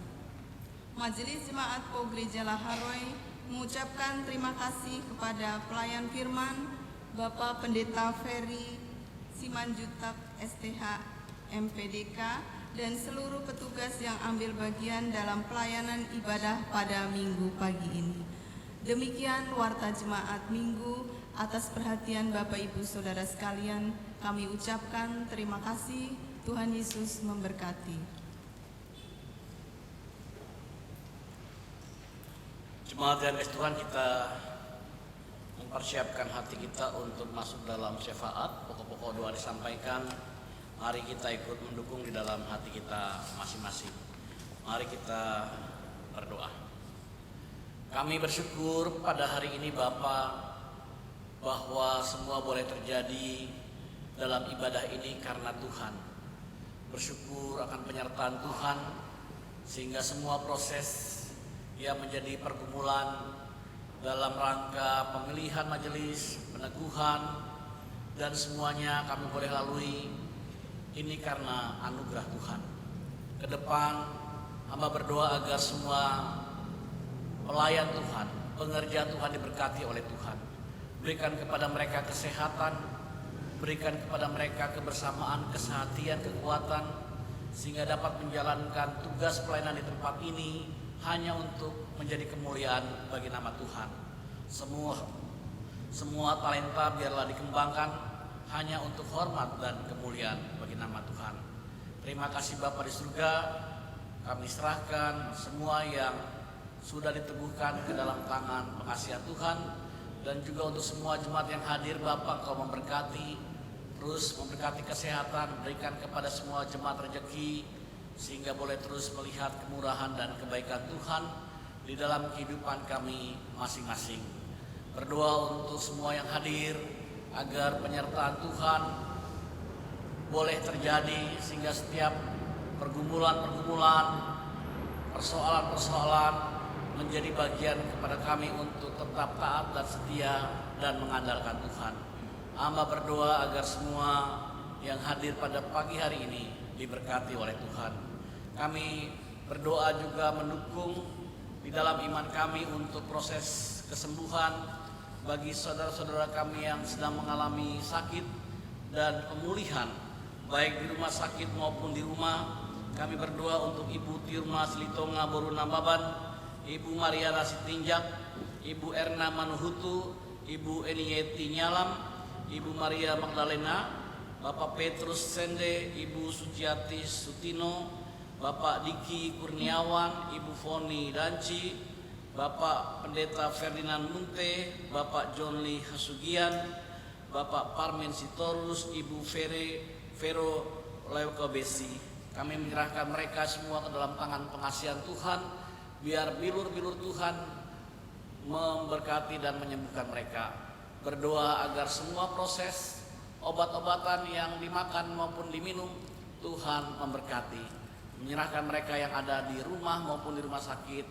Majelis Jemaat PO Gereja Laharoy mengucapkan terima kasih kepada pelayan firman Bapak Pendeta Ferry Simanjutak STH MPDK dan seluruh petugas yang ambil bagian dalam pelayanan ibadah pada Minggu pagi ini. Demikian warta jemaat Minggu. Atas perhatian Bapak Ibu Saudara sekalian, kami ucapkan terima kasih. Tuhan Yesus memberkati. Jemaat yang kasih Tuhan, kita mempersiapkan hati kita untuk masuk dalam syafaat. Pokok-pokok doa disampaikan. Mari kita ikut mendukung di dalam hati kita masing-masing. Mari kita berdoa. Kami bersyukur pada hari ini Bapa, bahwa semua boleh terjadi dalam ibadah ini karena Tuhan. Bersyukur akan penyertaan Tuhan, sehingga semua proses yang menjadi pergumulan dalam rangka pemilihan majelis, peneguhan, dan semuanya kami boleh lalui. Ini karena anugerah Tuhan. Ke depan hamba berdoa agar semua pelayan Tuhan, pengerja Tuhan diberkati oleh Tuhan. Berikan kepada mereka kesehatan, berikan kepada mereka kebersamaan, kesehatian, kekuatan, sehingga dapat menjalankan tugas pelayanan di tempat ini hanya untuk menjadi kemuliaan bagi nama Tuhan. Semua talenta biarlah dikembangkan hanya untuk hormat dan kemuliaan bagi nama Tuhan. Terima kasih Bapa di surga, kami serahkan semua yang sudah diteguhkan ke dalam tangan pengasihan Tuhan, dan juga untuk semua jemaat yang hadir Bapa, Engkau memberkati, terus memberkati kesehatan, berikan kepada semua jemaat rezeki sehingga boleh terus melihat kemurahan dan kebaikan Tuhan di dalam kehidupan kami masing-masing. Berdoa untuk semua yang hadir agar penyertaan Tuhan boleh terjadi sehingga setiap pergumulan-pergumulan, persoalan-persoalan menjadi bagian kepada kami untuk tetap taat dan setia dan mengandalkan Tuhan. Hamba berdoa agar semua yang hadir pada pagi hari ini diberkati oleh Tuhan. Kami berdoa juga mendukung di dalam iman kami untuk proses kesembuhan bagi saudara-saudara kami yang sedang mengalami sakit dan pemulihan baik di rumah sakit maupun di rumah. Kami berdoa untuk Ibu Tirma Silitonga Boruna Baban, Ibu Mariana Sitinjak, Ibu Erna Manuhutu, Ibu Enieti Nyalam, Ibu Maria Magdalena, Bapak Petrus Sende, Ibu Suciati Sutino, Bapak Diki Kurniawan, Ibu Foni Danci, Bapak Pendeta Ferdinand Munte, Bapak John Lee Hasugian, Bapak Parmen Sitorus, Ibu Vero Leukobesi. Kami menyerahkan mereka semua ke dalam tangan pengasihan Tuhan, biar bilur-bilur Tuhan memberkati dan menyembuhkan mereka. Berdoa agar semua proses obat-obatan yang dimakan maupun diminum Tuhan memberkati. Menyerahkan mereka yang ada di rumah maupun di rumah sakit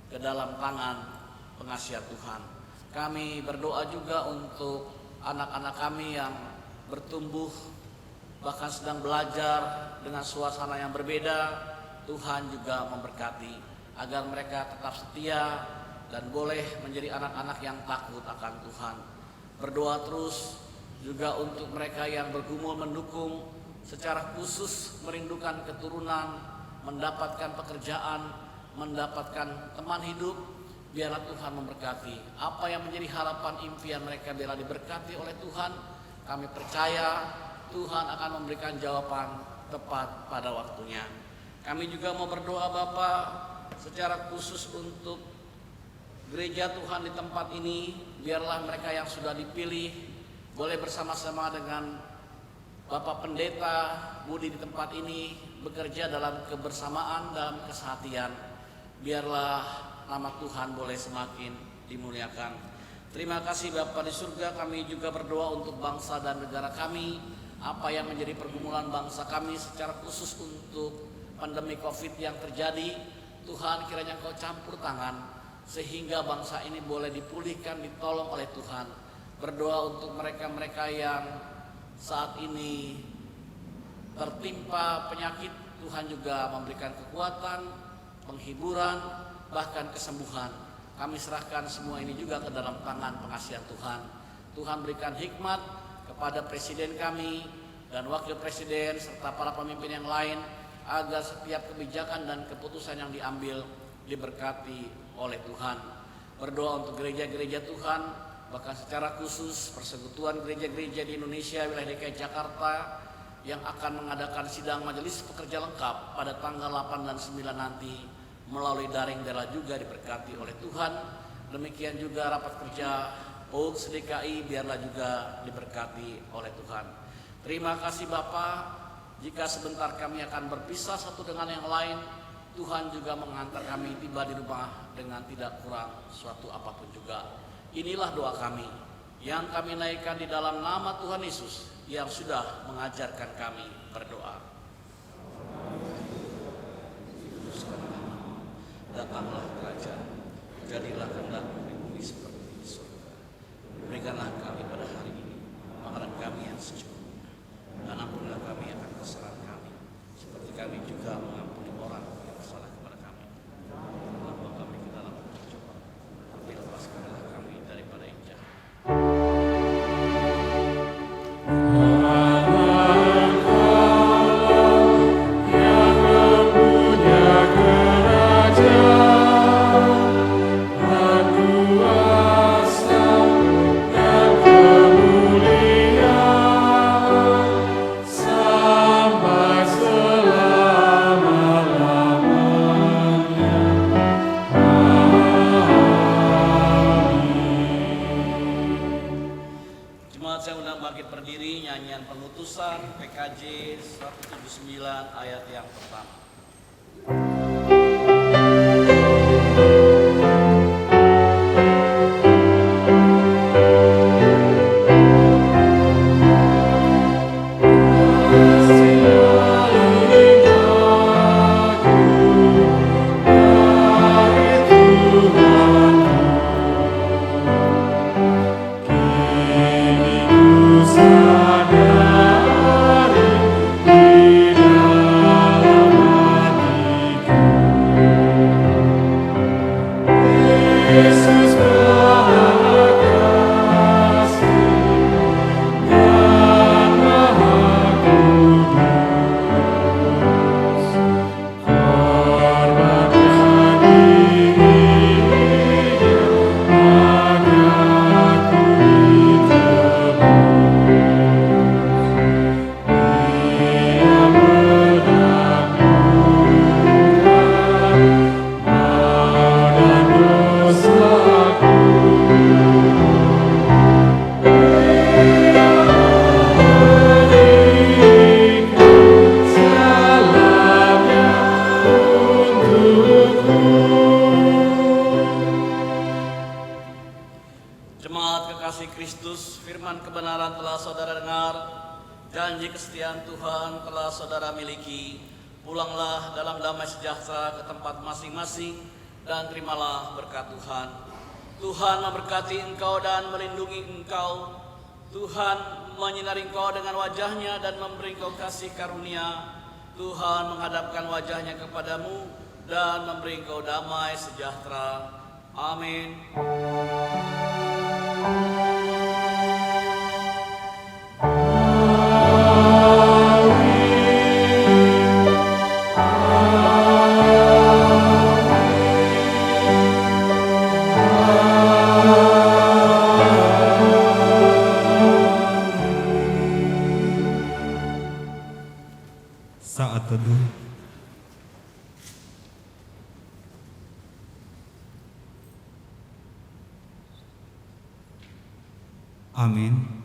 ke dalam tangan pengasihan Tuhan. Kami berdoa juga untuk anak-anak kami yang bertumbuh bahkan sedang belajar dengan suasana yang berbeda. Tuhan juga memberkati agar mereka tetap setia dan boleh menjadi anak-anak yang takut akan Tuhan. Berdoa terus juga untuk mereka yang bergumul mendukung secara khusus merindukan keturunan, mendapatkan pekerjaan, mendapatkan teman hidup. Biarlah Tuhan memberkati apa yang menjadi harapan impian mereka, biarlah diberkati oleh Tuhan. Kami percaya Tuhan akan memberikan jawaban tepat pada waktunya. Kami juga mau berdoa Bapa secara khusus untuk gereja Tuhan di tempat ini. Biarlah mereka yang sudah dipilih boleh bersama-sama dengan Bapak Pendeta Budi di tempat ini bekerja dalam kebersamaan, dalam kesehatian. Biarlah nama Tuhan boleh semakin dimuliakan. Terima kasih Bapa di surga. Kami juga berdoa untuk bangsa dan negara kami, apa yang menjadi pergumulan bangsa kami secara khusus untuk pandemi COVID yang terjadi. Tuhan, kiranya Engkau campur tangan sehingga bangsa ini boleh dipulihkan, ditolong oleh Tuhan. Berdoa untuk mereka-mereka yang saat ini tertimpa penyakit, Tuhan juga memberikan kekuatan, penghiburan, bahkan kesembuhan. Kami serahkan semua ini juga ke dalam tangan pengasihan Tuhan. Tuhan berikan hikmat kepada presiden kami dan wakil presiden serta para pemimpin yang lain agar setiap kebijakan dan keputusan yang diambil diberkati oleh Tuhan. Berdoa untuk gereja-gereja Tuhan, bahkan secara khusus persekutuan gereja-gereja di Indonesia wilayah DKI Jakarta yang akan mengadakan sidang majelis pekerja lengkap pada tanggal 8 dan 9 nanti melalui daring, biarlah juga diberkati oleh Tuhan. Demikian juga rapat kerja POG DKI biarlah juga diberkati oleh Tuhan. Terima kasih Bapa. Jika sebentar kami akan berpisah satu dengan yang lain, Tuhan juga mengantar kami tiba di rumah dengan tidak kurang suatu apapun juga. Inilah doa kami yang kami naikkan di dalam nama Tuhan Yesus yang sudah mengajarkan kami berdoa. Datanglah kerajaan, jadilah kehendak-Mu di bumi seperti di surga. Berikanlah kami pada hari ini makanan kami yang secukupnya, dan ampunilah kami akan kesalahan kami, seperti kami juga mengampuni orang yang bersalah kepada kami. Janganlah bawa kami ke dalam pencobaan, nyanyian penutusan PKJ 179 ayat yang pertama. Jemaat kekasih Kristus, firman kebenaran telah saudara dengar, janji kesetiaan Tuhan telah saudara miliki. Pulanglah dalam damai sejahtera ke tempat masing-masing dan terimalah berkat Tuhan. Tuhan memberkati engkau dan melindungi engkau. Tuhan menyinari engkau dengan wajahnya dan memberi engkau kasih karunia. Tuhan menghadapkan wajahnya kepadamu dan memberi engkau damai sejahtera. Amin. Saat teduh. Amin.